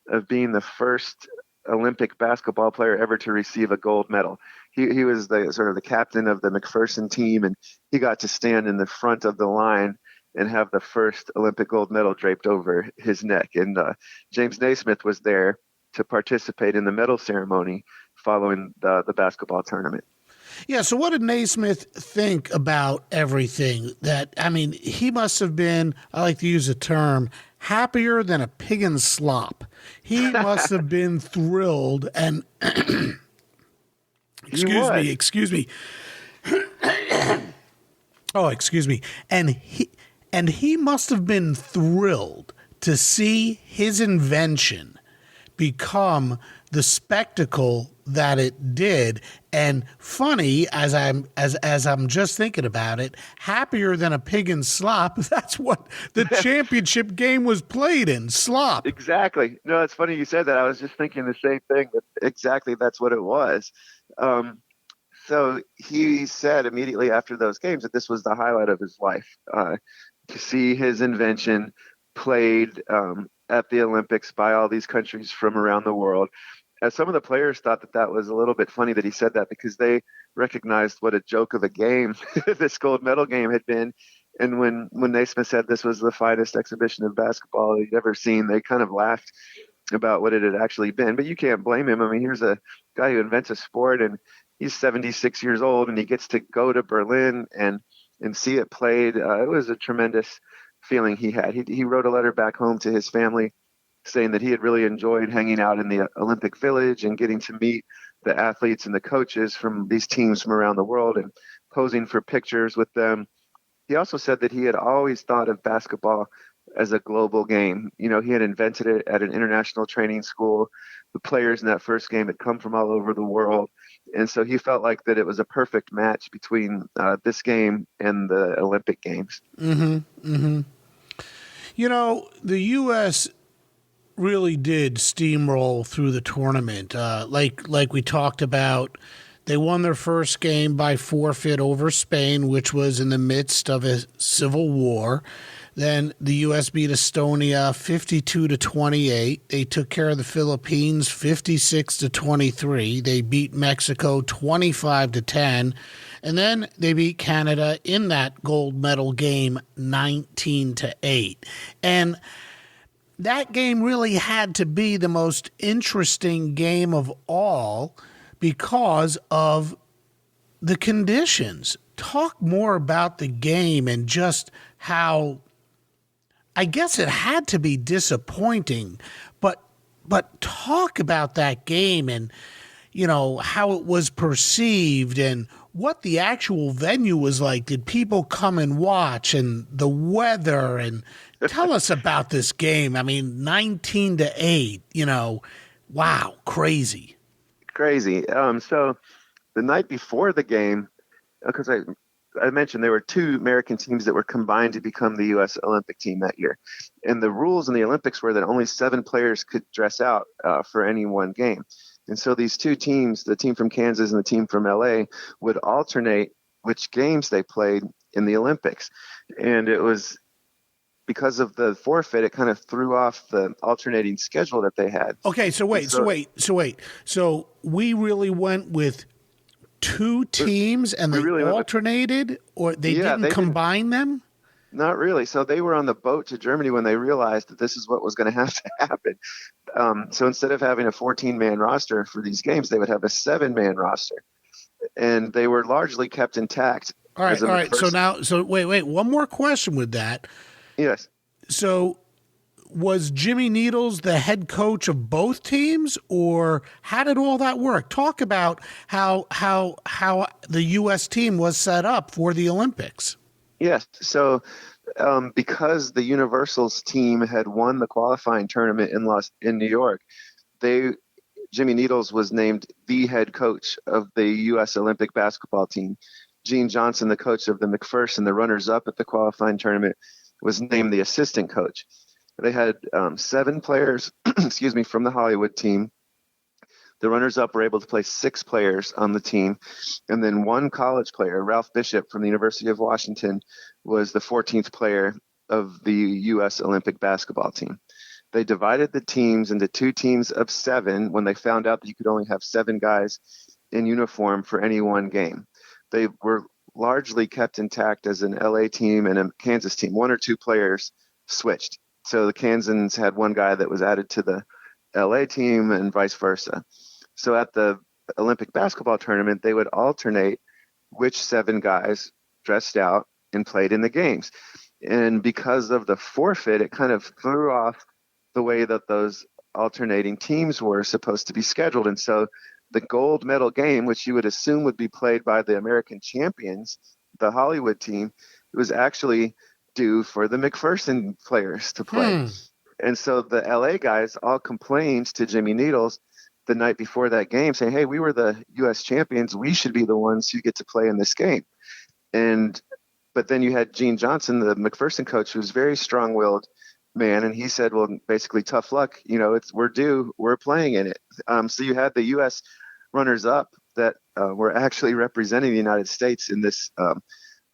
of being the first Olympic basketball player ever to receive a gold medal. He was the sort of the captain of the McPherson team, and he got to stand in the front of the line and have the first Olympic gold medal draped over his neck. And James Naismith was there to participate in the medal ceremony following the basketball tournament. Yeah, so what did Naismith think about everything? He must have been, I like to use a term, happier than a pig in slop. He must have been thrilled and excuse me. Oh, excuse me. And he must have been thrilled to see his invention become the spectacle that it did. And funny, as I'm just thinking about it, happier than a pig in slop. That's what the championship game was played in, slop. Exactly. No, it's funny you said that. I was just thinking the same thing. Exactly, that's what it was. So he said immediately after those games that this was the highlight of his life, to see his invention played at the Olympics by all these countries from around the world. And some of the players thought that was a little bit funny that he said that, because they recognized what a joke of a game this gold medal game had been. And when Naismith said this was the finest exhibition of basketball he'd ever seen, they kind of laughed about what it had actually been. But you can't blame him. I mean, here's a guy who invents a sport, and he's 76 years old, and he gets to go to Berlin and see it played. It was a tremendous feeling he had. He wrote a letter back home to his family saying that he had really enjoyed hanging out in the Olympic Village and getting to meet the athletes and the coaches from these teams from around the world and posing for pictures with them. He also said that he had always thought of basketball as a global game. You know, he had invented it at an international training school. The players in that first game had come from all over the world. And so he felt like that it was a perfect match between this game and the Olympic Games. Mm-hmm. Mm-hmm. You know, the U.S. really did steamroll through the tournament. Like we talked about, they won their first game by forfeit over Spain, which was in the midst of a civil war. Then the U.S. beat Estonia 52-28. They took care of the Philippines 56-23. They beat Mexico 25-10. And then they beat Canada in that gold medal game 19-8. And that game really had to be the most interesting game of all because of the conditions. Talk more about the game and just how, I guess it had to be disappointing, but talk about that game and, you know, how it was perceived and what the actual venue was like. Did people come and watch, and the weather, and tell us about this game. I mean, 19-8, you know, wow, crazy. Crazy. So the night before the game, because I mentioned there were two American teams that were combined to become the U.S. Olympic team that year. And the rules in the Olympics were that only 7 players could dress out for any one game. And so these two teams, the team from Kansas and the team from L.A., would alternate which games they played in the Olympics. And it was because of the forfeit, it kind of threw off the alternating schedule that they had. Okay, so wait. So we really went with two teams and they really alternated, or they didn't combine them? Not really. So they were on the boat to Germany when they realized that this is what was going to have to happen. So instead of having a 14-man roster for these games, they would have a 7-man roster. And they were largely kept intact. All right. So wait. One more question with that. Yes. So was Jimmy Needles the head coach of both teams, or how did all that work? Talk about how the U.S. team was set up for the Olympics. Yes. So because the Universals team had won the qualifying tournament in New York, Jimmy Needles was named the head coach of the U.S. Olympic basketball team. Gene Johnson, the coach of the McPherson, the runners-up at the qualifying tournament, was named the assistant coach. They had 7 players, from the Hollywood team. The runners-up were able to play 6 players on the team. And then 1 college player, Ralph Bishop from the University of Washington, was the 14th player of the U.S. Olympic basketball team. They divided the teams into 2 teams of 7 when they found out that you could only have 7 guys in uniform for any one game. They were largely kept intact as an LA team and a Kansas team. 1 or 2 players switched. So the Kansans had 1 guy that was added to the LA team and vice versa. So at the Olympic basketball tournament, they would alternate which 7 guys dressed out and played in the games. And because of the forfeit, it kind of threw off the way that those alternating teams were supposed to be scheduled. And so the gold medal game, which you would assume would be played by the American champions, the Hollywood team, it was actually due for the McPherson players to play. And so the LA guys all complained to Jimmy Needles the night before that game saying, hey, we were the U.S. champions. We should be the ones who get to play in this game. But then you had Gene Johnson, the McPherson coach, who was a very strong-willed man, and he said, well, basically, tough luck. We're due. We're playing in it. So you had the U.S. runners-up that were actually representing the United States in this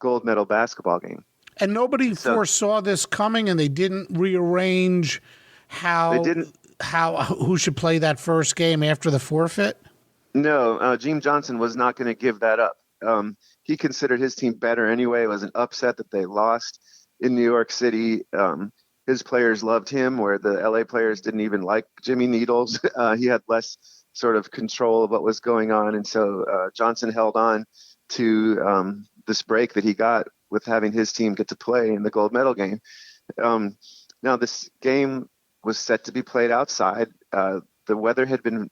gold medal basketball game. And nobody foresaw this coming, and they didn't rearrange who should play that first game after the forfeit? No, Gene Johnson was not going to give that up. He considered his team better anyway. It was an upset that they lost in New York City. His players loved him, where the LA players didn't even like Jimmy Needles. He had less sort of control of what was going on. And so Johnson held on to this break that he got with having his team get to play in the gold medal game. Now, this game was set to be played outside. The weather had been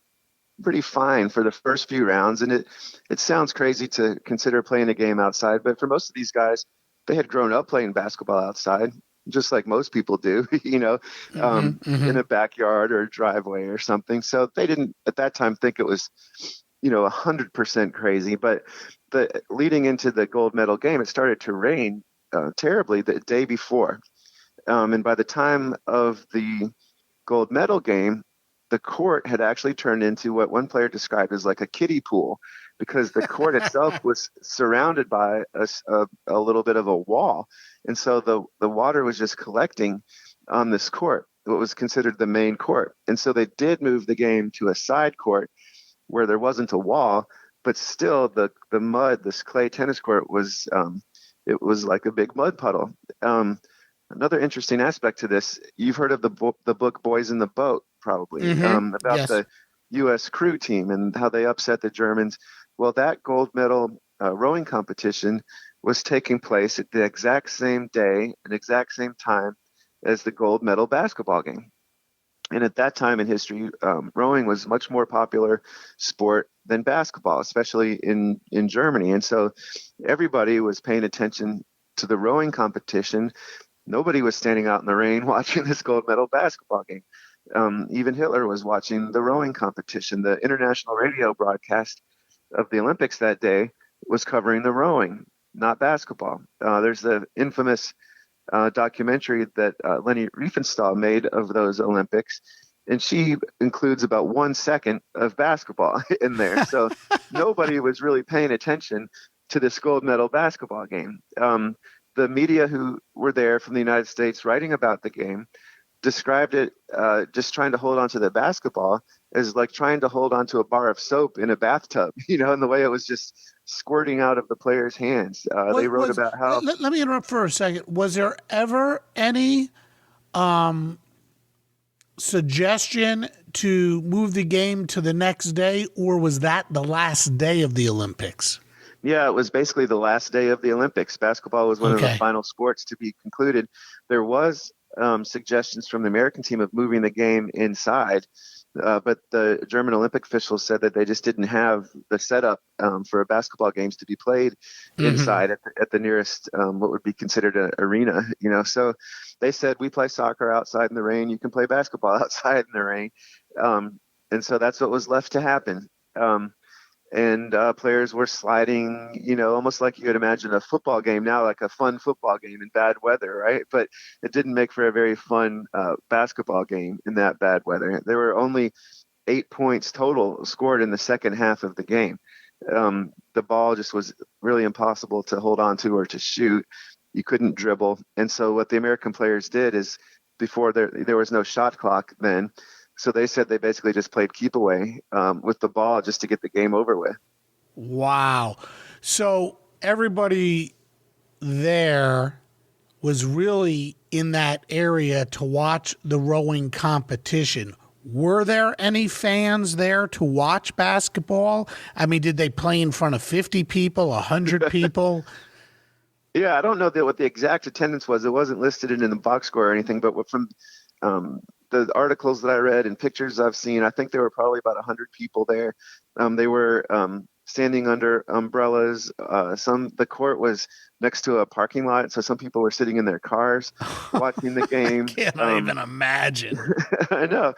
pretty fine for the first few rounds, and it sounds crazy to consider playing a game outside, but for most of these guys, they had grown up playing basketball outside, just like most people do, in a backyard or a driveway or something. So they didn't at that time think it was 100% crazy. But leading into the gold medal game, it started to rain terribly the day before, and by the time of the gold medal game, the court had actually turned into what one player described as like a kiddie pool, because the court itself was surrounded by a little bit of a wall. And so the water was just collecting on this court, what was considered the main court. And so they did move the game to a side court where there wasn't a wall, but still the mud, this clay tennis court was, it was like a big mud puddle. Another interesting aspect to this, you've heard of the book Boys in the Boat, probably, about Yes. the U.S. crew team and how they upset the Germans. Well, that gold medal rowing competition was taking place at the exact same day and exact same time as the gold medal basketball game. And at that time in history, rowing was much more popular sport than basketball, especially in Germany. And so everybody was paying attention to the rowing competition. Nobody was standing out in the rain watching this gold medal basketball game. Even Hitler was watching the rowing competition. The international radio broadcast of the Olympics that day was covering the rowing, not basketball. There's the infamous documentary that Leni Riefenstahl made of those Olympics, and she includes about 1 second of basketball in there. So nobody was really paying attention to this gold medal basketball game. The media who were there from the United States writing about the game described it just trying to hold on to the basketball as like trying to hold on to a bar of soap in a bathtub, and the way it was just squirting out of the players' hands. They wrote about how... Let me interrupt for a second. Was there ever any suggestion to move the game to the next day, or was that the last day of the Olympics? Yeah, it was basically the last day of the Olympics. Basketball was one of the final sports to be concluded. There was suggestions from the American team of moving the game inside, but the German Olympic officials said that they just didn't have the setup for basketball games to be played inside at the nearest what would be considered an arena. So they said, we play soccer outside in the rain. You can play basketball outside in the rain. And so that's what was left to happen. And players were sliding, almost like you would imagine a football game now, like a fun football game in bad weather, right? But it didn't make for a very fun basketball game in that bad weather. There were only 8 points total scored in the second half of the game. The ball just was really impossible to hold on to or to shoot. You couldn't dribble. And so what the American players did is, before there was no shot clock then, so they said they basically just played keep away with the ball just to get the game over with. Wow. So everybody there was really in that area to watch the rowing competition. Were there any fans there to watch basketball? I mean, did they play in front of 50 people, 100 people? Yeah, I don't know what the exact attendance was. It wasn't listed in the box score or anything, but from the articles that I read and pictures I've seen, I think there were probably about 100 people there. They were standing under umbrellas. The court was next to a parking lot, so some people were sitting in their cars watching the game. I can't even imagine. I know.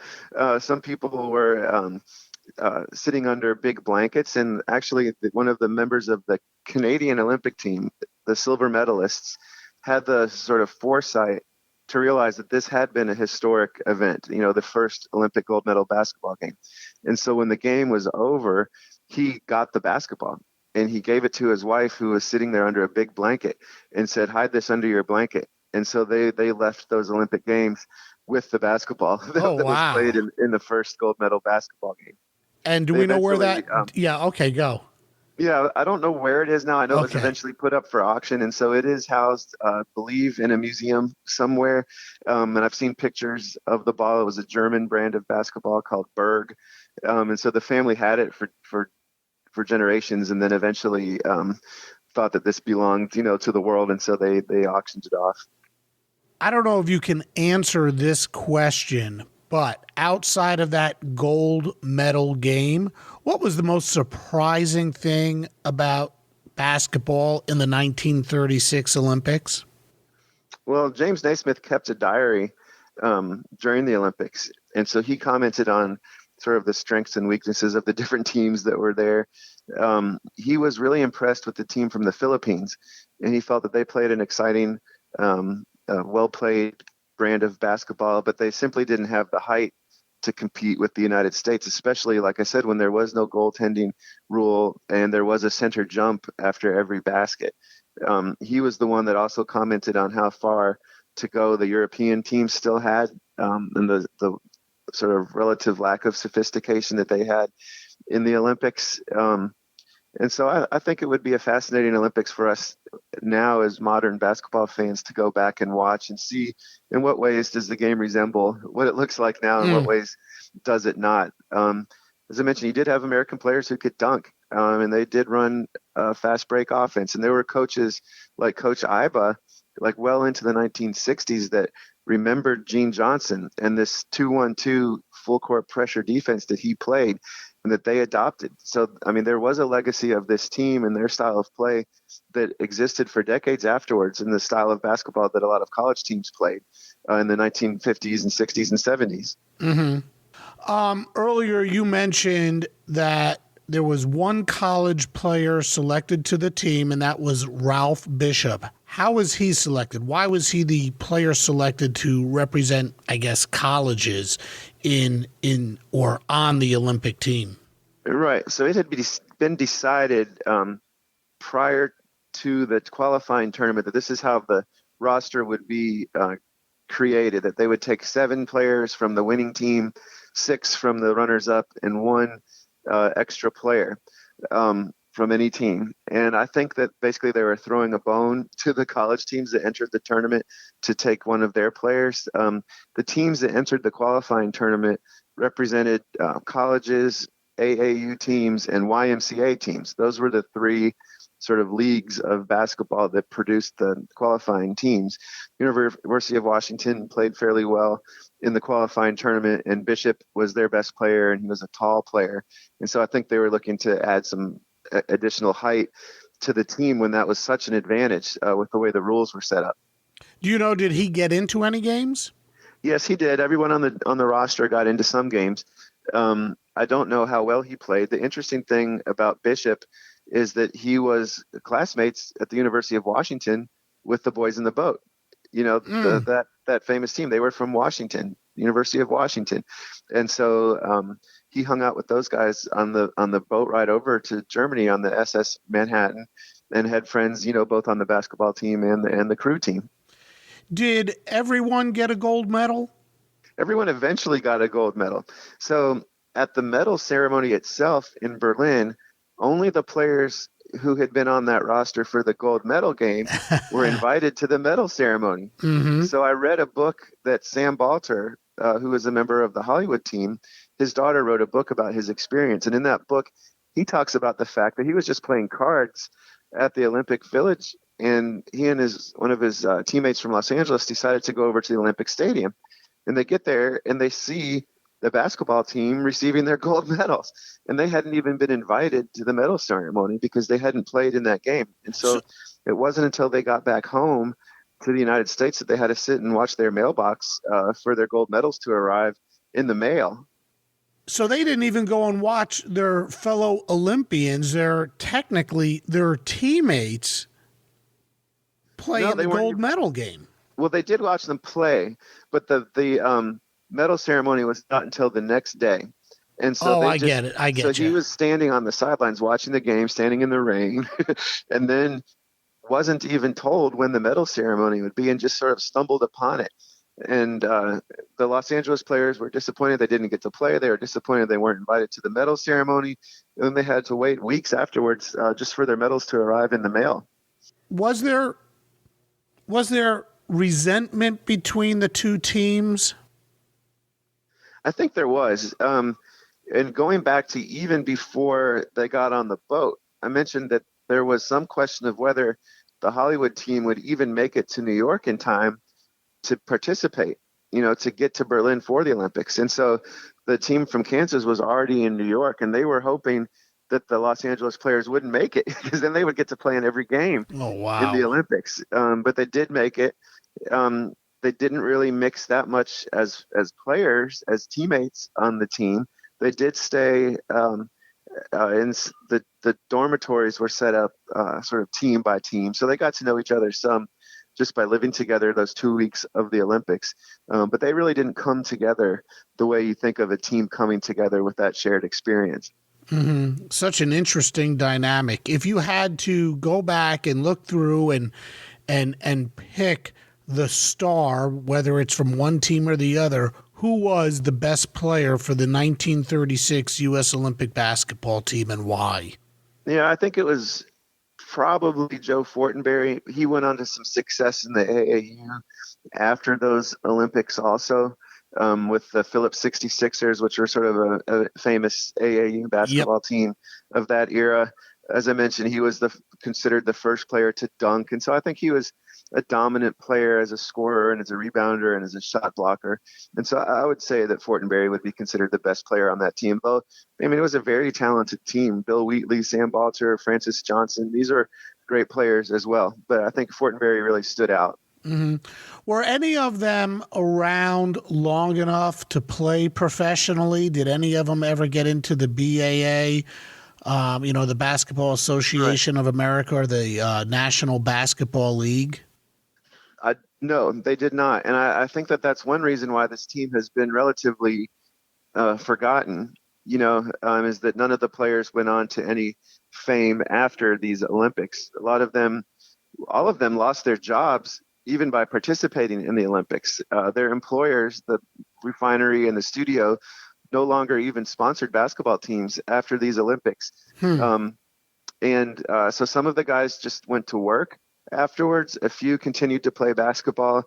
Some people were sitting under big blankets, and actually one of the members of the Canadian Olympic team, the silver medalists, had the sort of foresight to realize that this had been a historic event, the first Olympic gold medal basketball game. And so when the game was over, he got the basketball and he gave it to his wife, who was sitting there under a big blanket, and said, "Hide this under your blanket." And so they left those Olympic Games with the basketball that was played in the first gold medal basketball game. And do we know where that? Okay, go. Yeah, I don't know where it is now. I know it was eventually put up for auction, and so it is housed, I believe, in a museum somewhere. And I've seen pictures of the ball. It was a German brand of basketball called Berg, and so the family had it for generations, and then eventually thought that this belonged, to the world, and so they auctioned it off. I don't know if you can answer this question, but outside of that gold medal game, what was the most surprising thing about basketball in the 1936 Olympics? Well, James Naismith kept a diary during the Olympics, and so he commented on sort of the strengths and weaknesses of the different teams that were there. He was really impressed with the team from the Philippines, and he felt that they played an exciting, well-played brand of basketball, but they simply didn't have the height to compete with the United States, especially, like I said, when there was no goaltending rule and there was a center jump after every basket. He was the one that also commented on how far to go the European teams still had, and the sort of relative lack of sophistication that they had in the Olympics. And so I think it would be a fascinating Olympics for us now as modern basketball fans to go back and watch and see in what ways does the game resemble what it looks like now, and what ways does it not. As I mentioned, you did have American players who could dunk, and they did run fast break offense. And there were coaches like Coach Iba, like well into the 1960s, that remembered Gene Johnson and this 2-1-2 full court pressure defense that he played and that they adopted. So, I mean, there was a legacy of this team and their style of play that existed for decades afterwards in the style of basketball that a lot of college teams played in the 1950s and 60s and 70s. Mm-hmm. Earlier, you mentioned that there was one college player selected to the team, and that was Ralph Bishop. How was he selected? Why was he the player selected to represent, I guess, colleges in or on the Olympic team? Right. So it had been decided prior to the qualifying tournament that this is how the roster would be created, that they would take 7 players from the winning team, 6 from the runners-up, and 1 extra player from any team. And I think that basically they were throwing a bone to the college teams that entered the tournament to take one of their players. The teams that entered the qualifying tournament represented colleges, AAU teams, and YMCA teams. Those were the 3 sort of leagues of basketball that produced the qualifying teams. University of Washington played fairly well in the qualifying tournament, and Bishop was their best player, and he was a tall player. And so I think they were looking to add some additional height to the team when that was such an advantage with the way the rules were set up. Do you know, did he get into any games? Yes, he did. Everyone on the roster got into some games. I don't know how well he played. The interesting thing about Bishop is that he was classmates at the University of Washington with the boys in the boat. You know, that famous team. They were from Washington, University of Washington, and so he hung out with those guys on the boat ride over to Germany on the SS Manhattan, and had friends, you know, both on the basketball team and the crew team. Did everyone get a gold medal? Everyone eventually got a gold medal. So at the medal ceremony itself in Berlin, only the players who had been on that roster for the gold medal game were invited to the medal ceremony. Mm-hmm. So I read a book that Sam Balter who was a member of the Hollywood team, his daughter wrote a book about his experience. And in that book, he talks about the fact that he was just playing cards at the Olympic Village, and he and one of his teammates from Los Angeles decided to go over to the Olympic Stadium. And they get there and they see the basketball team receiving their gold medals, and they hadn't even been invited to the medal ceremony because they hadn't played in that game. And so it wasn't until they got back home to the United States that they had to sit and watch their mailbox for their gold medals to arrive in the mail. So they didn't even go and watch their fellow Olympians. They're technically their teammates play in the gold medal game. Well, they did watch them play, but the medal ceremony was not until the next day. And so I get it. So he was standing on the sidelines watching the game, standing in the rain, and then wasn't even told when the medal ceremony would be and just sort of stumbled upon it. And the Los Angeles players were disappointed they didn't get to play. They were disappointed they weren't invited to the medal ceremony. And then they had to wait weeks afterwards just for their medals to arrive in the mail. Was there resentment between the two teams? I think there was. And going back to even before they got on the boat, I mentioned that there was some question of whether the Hollywood team would even make it to New York in time to participate, to get to Berlin for the Olympics. And so the team from Kansas was already in New York, and they were hoping that the Los Angeles players wouldn't make it because then they would get to play in every game in the Olympics. But they did make it. They didn't really mix that much as players, as teammates on the team. They did stay in the dormitories were set up sort of team by team. So they got to know each other some just by living together those 2 weeks of the Olympics. But they really didn't come together the way you think of a team coming together with that shared experience. Mm-hmm. Such an interesting dynamic. If you had to go back and look through and pick the star, whether it's from one team or the other, who was the best player for the 1936 U.S. Olympic basketball team and why? Yeah, I think it was probably Joe Fortenberry. He went on to some success in the AAU after those Olympics also, with the Phillips 66ers, which were sort of a famous AAU basketball team of that era. As I mentioned, he was considered the first player to dunk. And so I think he was a dominant player as a scorer and as a rebounder and as a shot blocker. And so I would say that Fortenberry would be considered the best player on that team. Though, I mean, it was a very talented team. Bill Wheatley, Sam Balter, Francis Johnson, these are great players as well. But I think Fortenberry really stood out. Mm-hmm. Were any of them around long enough to play professionally? Did any of them ever get into the BAA, the Basketball Association of America, or the National Basketball League? No, they did not. And I think that that's one reason why this team has been relatively forgotten, is that none of the players went on to any fame after these Olympics. All of them lost their jobs even by participating in the Olympics. Their employers, the refinery and the studio, no longer even sponsored basketball teams after these Olympics. So some of the guys just went to work afterwards. A few continued to play basketball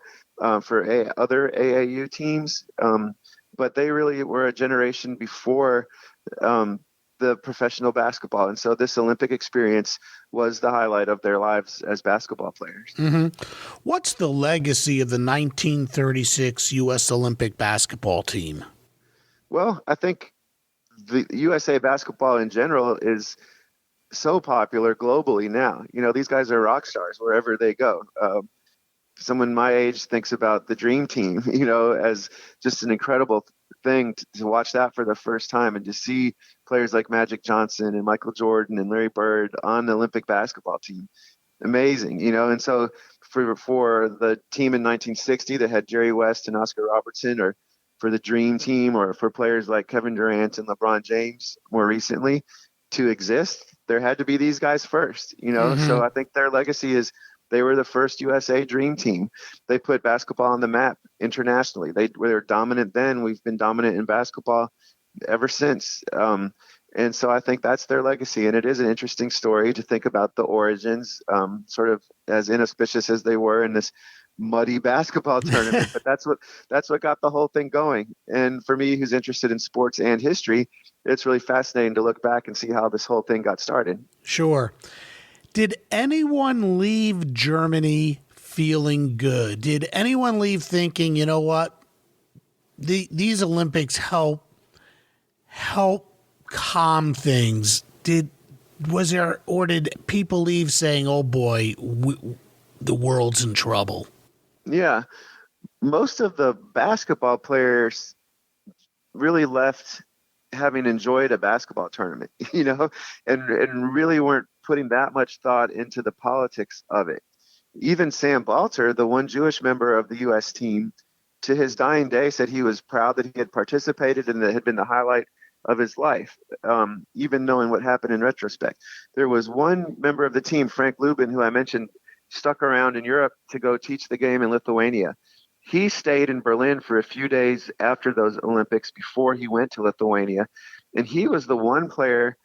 for other AAU teams, but they really were a generation before the professional basketball. And so this Olympic experience was the highlight of their lives as basketball players. Mm-hmm. What's the legacy of the 1936 U.S. Olympic basketball team? Well, I think the USA basketball in general is so popular globally now. These guys are rock stars wherever they go. Someone my age thinks about the Dream Team, as just an incredible thing to watch that for the first time and to see players like Magic Johnson and Michael Jordan and Larry Bird on the Olympic basketball team. Amazing, And so for the team in 1960 that had Jerry West and Oscar Robertson, or for the Dream Team, or for players like Kevin Durant and LeBron James more recently to exist, there had to be these guys first, Mm-hmm. So I think their legacy is they were the first USA Dream Team. They put basketball on the map internationally. They were dominant then. We've been dominant in basketball ever since. And so I think that's their legacy. And it is an interesting story to think about the origins, sort of as inauspicious as they were in this muddy basketball tournament, but that's what got the whole thing going. And for me, who's interested in sports and history, it's really fascinating to look back and see how this whole thing got started. Sure. Did anyone leave Germany feeling good? Did anyone leave thinking, you know what, these Olympics help calm things? Did people leave saying, oh boy, the world's in trouble? Yeah, most of the basketball players really left having enjoyed a basketball tournament, and really weren't putting that much thought into the politics of it. Even Sam Balter, the one Jewish member of the U.S. team, to his dying day said he was proud that he had participated and that had been the highlight of his life, even knowing what happened in retrospect. There was one member of the team, Frank Lubin, who I mentioned, stuck around in Europe to go teach the game in Lithuania. He stayed in Berlin for a few days after those Olympics before he went to Lithuania. And he was the one player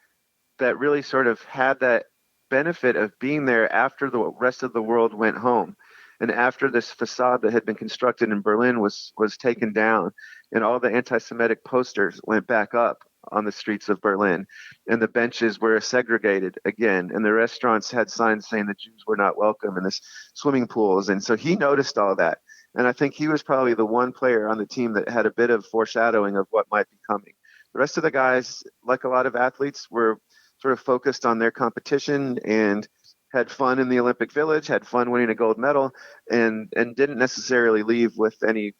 that really sort of had that benefit of being there after the rest of the world went home. And after this facade that had been constructed in Berlin was taken down, and all the anti-Semitic posters went back up on the streets of Berlin, and the benches were segregated again, and the restaurants had signs saying that Jews were not welcome in the swimming pools. And so he noticed all that. And I think he was probably the one player on the team that had a bit of foreshadowing of what might be coming. The rest of the guys, like a lot of athletes, were sort of focused on their competition and had fun in the Olympic Village, had fun winning a gold medal, and didn't necessarily leave with any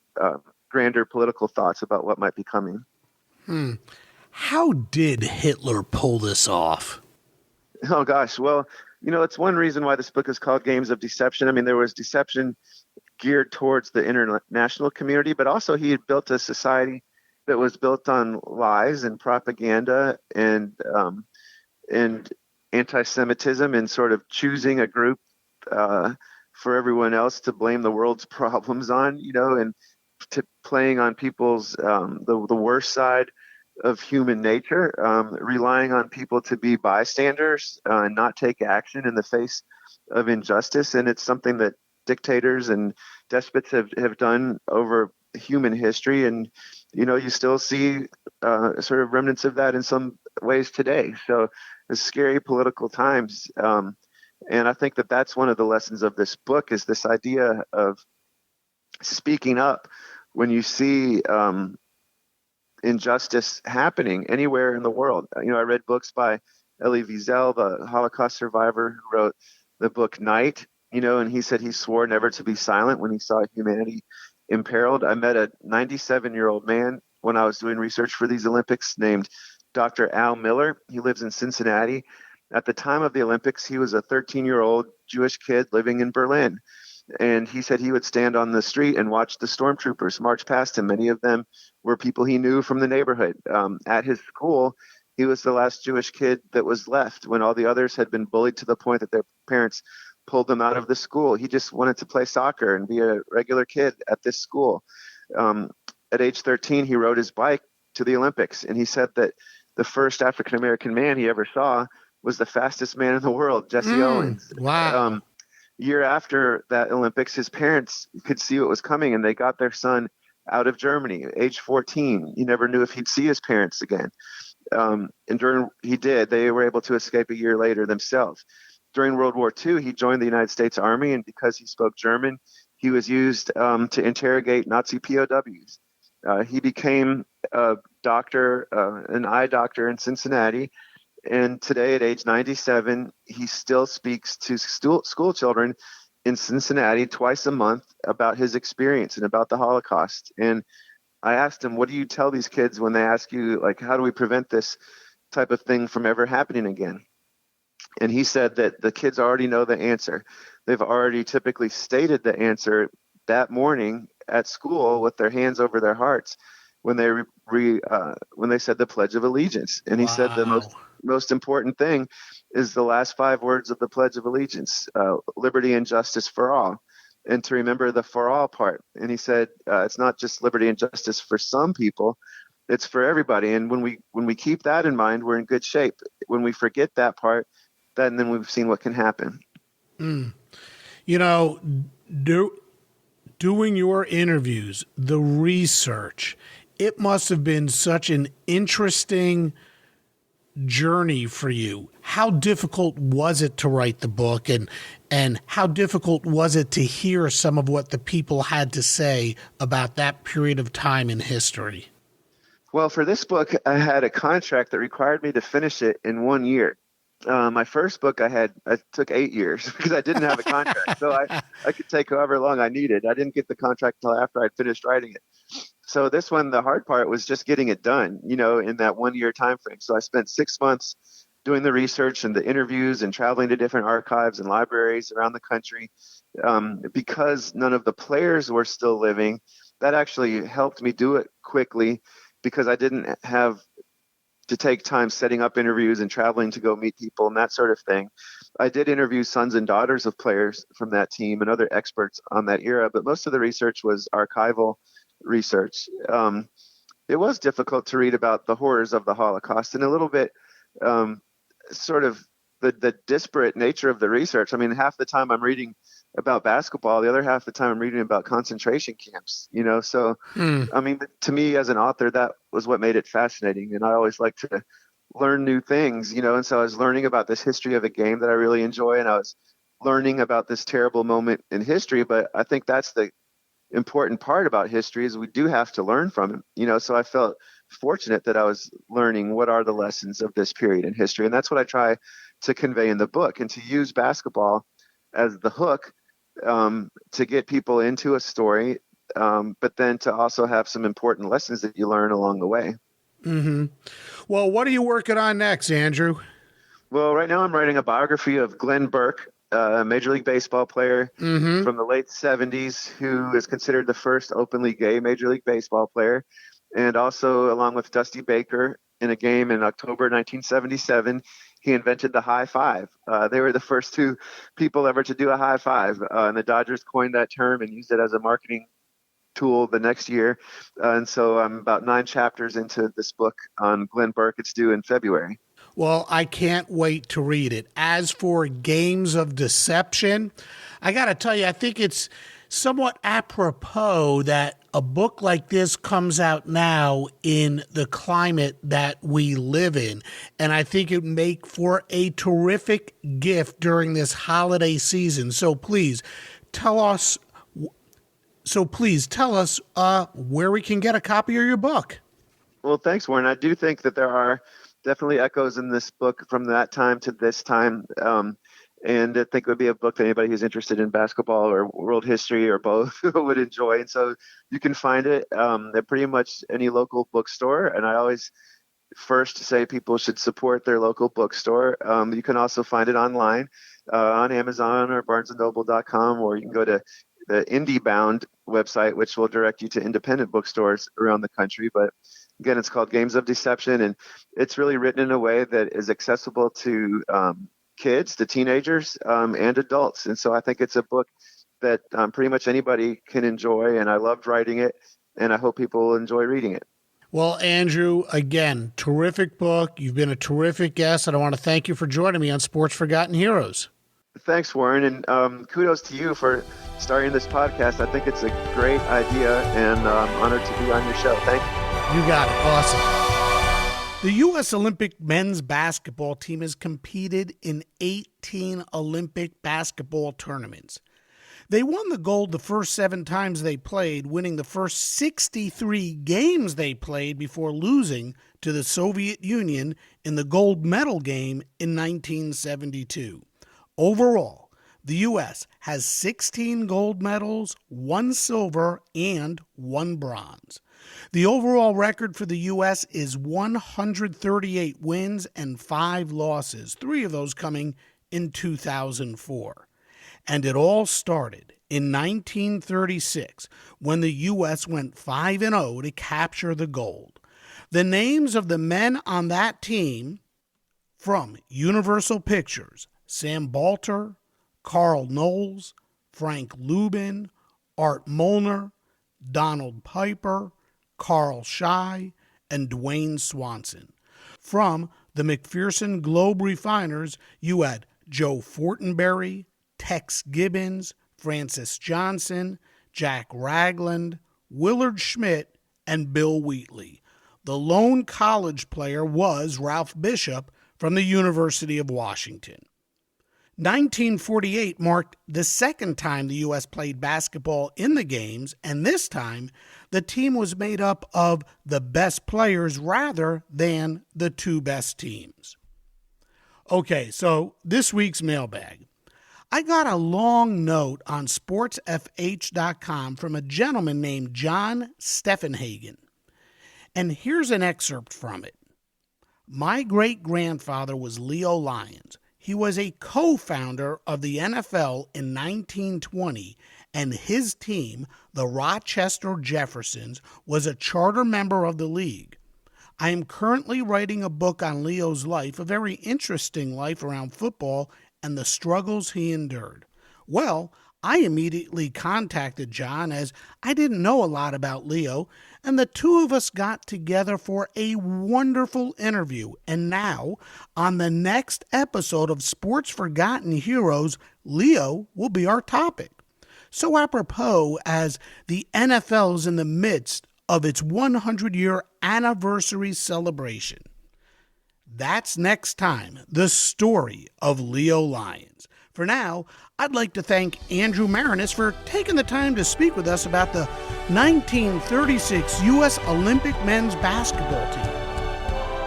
grander political thoughts about what might be coming. How did Hitler pull this off? Oh, gosh. Well, it's one reason why this book is called Games of Deception. I mean, there was deception geared towards the international community, but also he had built a society that was built on lies and propaganda and anti-Semitism, and sort of choosing a group for everyone else to blame the world's problems on, and to playing on people's the worst side of human nature, relying on people to be bystanders and not take action in the face of injustice. And it's something that dictators and despots have done over human history. And, you still see sort of remnants of that in some ways today. So it's scary political times. And I think that that's one of the lessons of this book, is this idea of speaking up when you see injustice happening anywhere in the world. I read books by Elie Wiesel, the Holocaust survivor who wrote the book Night, and he said he swore never to be silent when he saw humanity imperiled. I met a 97-year-old man when I was doing research for these Olympics named Dr. Al Miller. He lives in Cincinnati. At the time of the Olympics, he was a 13-year-old Jewish kid living in Berlin. And he said he would stand on the street and watch the stormtroopers march past him. Many of them were people he knew from the neighborhood. At his school, he was the last Jewish kid that was left when all the others had been bullied to the point that their parents pulled them out of the school. He just wanted to play soccer and be a regular kid at this school. At age 13, he rode his bike to the Olympics, and he said that the first African-American man he ever saw was the fastest man in the world, Jesse Owens. Wow. Year after that Olympics, his parents could see what was coming, and they got their son out of Germany. Age 14, he never knew if he'd see his parents again. They were able to escape a year later themselves. During World War II, he joined the United States Army, and because he spoke German, he was used to interrogate Nazi POWs. He became a doctor, an eye doctor in Cincinnati. And today, at age 97, he still speaks to school children in Cincinnati twice a month about his experience and about the Holocaust. And I asked him, what do you tell these kids when they ask you, like, how do we prevent this type of thing from ever happening again? And he said that the kids already know the answer. They've already typically stated the answer that morning at school with their hands over their hearts when they when they said the Pledge of Allegiance. And he said the most important thing is the last 5 words of the Pledge of Allegiance, liberty and justice for all, and to remember the for all part. And he said it's not just liberty and justice for some people, it's for everybody. And when we keep that in mind, we're in good shape. When we forget that part, then we've seen what can happen. doing your interviews, the research, it must have been such an interesting journey for you. How difficult was it to write the book, and how difficult was it to hear some of what the people had to say about that period of time in history? Well, for this book, I had a contract that required me to finish it in 1 year. My first book I took 8 years because I didn't have a contract. So I could take however long I needed. I didn't get the contract until after I'd finished writing it. So this one, the hard part was just getting it done, in that 1 year time frame. So I spent 6 months doing the research and the interviews and traveling to different archives and libraries around the country. Because none of the players were still living, that actually helped me do it quickly because I didn't have to take time setting up interviews and traveling to go meet people and that sort of thing. I did interview sons and daughters of players from that team and other experts on that era, but most of the research was archival research. It was difficult to read about the horrors of the Holocaust and a little bit sort of the disparate nature of the research. I mean, half the time I'm reading about basketball, the other half the time I'm reading about concentration camps, so I mean, to me as an author, that was what made it fascinating. And I always like to learn new things, and so I was learning about this history of a game that I really enjoy, and I was learning about this terrible moment in history. But I think that's the important part about history is we do have to learn from it, so I felt fortunate that I was learning what are the lessons of this period in history. And that's what I try to convey in the book, and to use basketball as the hook to get people into a story, but then to also have some important lessons that you learn along the way. Mm-hmm. Well, what are you working on next, Andrew? Well, right now I'm writing a biography of Glenn Burke, a Major League Baseball player from the late 70s who is considered the first openly gay Major League Baseball player. And also, along with Dusty Baker, in a game in October 1977, he invented the high five. They were the first two people ever to do a high five. And the Dodgers coined that term and used it as a marketing tool the next year. And so I'm about 9 chapters into this book on Glenn Burke. It's due in February. Well, I can't wait to read it. As for Games of Deception, I got to tell you, I think it's somewhat apropos that a book like this comes out now in the climate that we live in. And I think it would make for a terrific gift during this holiday season. So please tell us where we can get a copy of your book. Well, thanks, Warren. I do think that there are definitely echoes in this book from that time to this time. And I think it would be a book that anybody who's interested in basketball or world history or both would enjoy. And so you can find it at pretty much any local bookstore. And I always first say people should support their local bookstore. You can also find it online on Amazon or barnesandnoble.com, or you can go to the IndieBound website, which will direct you to independent bookstores around the country. But again, it's called Games of Deception, and it's really written in a way that is accessible to kids, to teenagers, and adults. And so I think it's a book that pretty much anybody can enjoy, and I loved writing it, and I hope people will enjoy reading it. Well, Andrew, again, terrific book. You've been a terrific guest, and I want to thank you for joining me on Sports Forgotten Heroes. Thanks, Warren, and kudos to you for starting this podcast. I think it's a great idea, and I'm honored to be on your show. Thank you. You got it. Awesome. The U.S. Olympic men's basketball team has competed in 18 Olympic basketball tournaments. They won the gold the first 7 times they played, winning the first 63 games they played before losing to the Soviet Union in the gold medal game in 1972. Overall, the U.S. has 16 gold medals, 1 silver, and 1 bronze. The overall record for the U.S. is 138 wins and 5 losses, 3 of those coming in 2004. And it all started in 1936 when the U.S. went 5-0 to capture the gold. The names of the men on that team from Universal Pictures: Sam Balter, Carl Knowles, Frank Lubin, Art Molnar, Donald Piper, Carl Schei, and Dwayne Swanson. From the McPherson Globe Refiners, you had Joe Fortenberry, Tex Gibbons, Francis Johnson, Jack Ragland, Willard Schmidt, and Bill Wheatley. The lone college player was Ralph Bishop from the University of Washington. 1948 marked the second time the U.S. played basketball in the games, and this time the team was made up of the best players rather than the two best teams. Okay, so this week's mailbag. I got a long note on sportsfh.com from a gentleman named John Steffenhagen, and here's an excerpt from it. My great-grandfather was Leo Lyons. He was a co-founder of the NFL in 1920, and his team, the Rochester Jeffersons, was a charter member of the league. I am currently writing a book on Leo's life, a very interesting life around football and the struggles he endured. Well, I immediately contacted John as I didn't know a lot about Leo, and the two of us got together for a wonderful interview. And now, on the next episode of Sports Forgotten Heroes, Leo will be our topic. So apropos, as the NFL is in the midst of its 100-year anniversary celebration. That's next time, the story of Leo Lyons. For now, I'd like to thank Andrew Maraniss for taking the time to speak with us about the 1936 U.S. Olympic men's basketball team.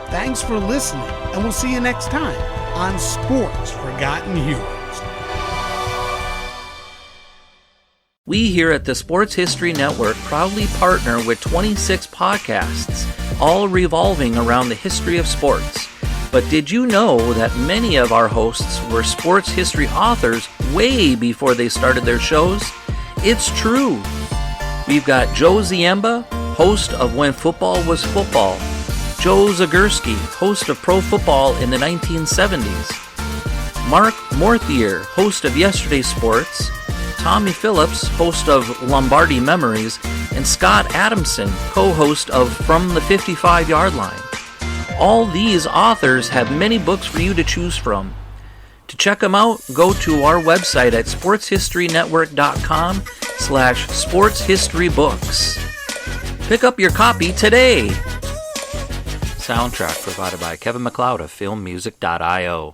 Thanks for listening, and we'll see you next time on Sports Forgotten Heroes. We here at the Sports History Network proudly partner with 26 podcasts, all revolving around the history of sports. But did you know that many of our hosts were sports history authors way before they started their shows? It's true. We've got Joe Ziemba, host of When Football Was Football, Joe Zagurski, host of Pro Football in the 1970s, Mark Morthier, host of Yesterday Sports, Tommy Phillips, host of Lombardi Memories, and Scott Adamson, co-host of From the 55-Yard Line. All these authors have many books for you to choose from. To check them out, go to our website at sportshistorynetwork.com/sportshistorybooks. Pick up your copy today. Soundtrack provided by Kevin MacLeod of filmmusic.io.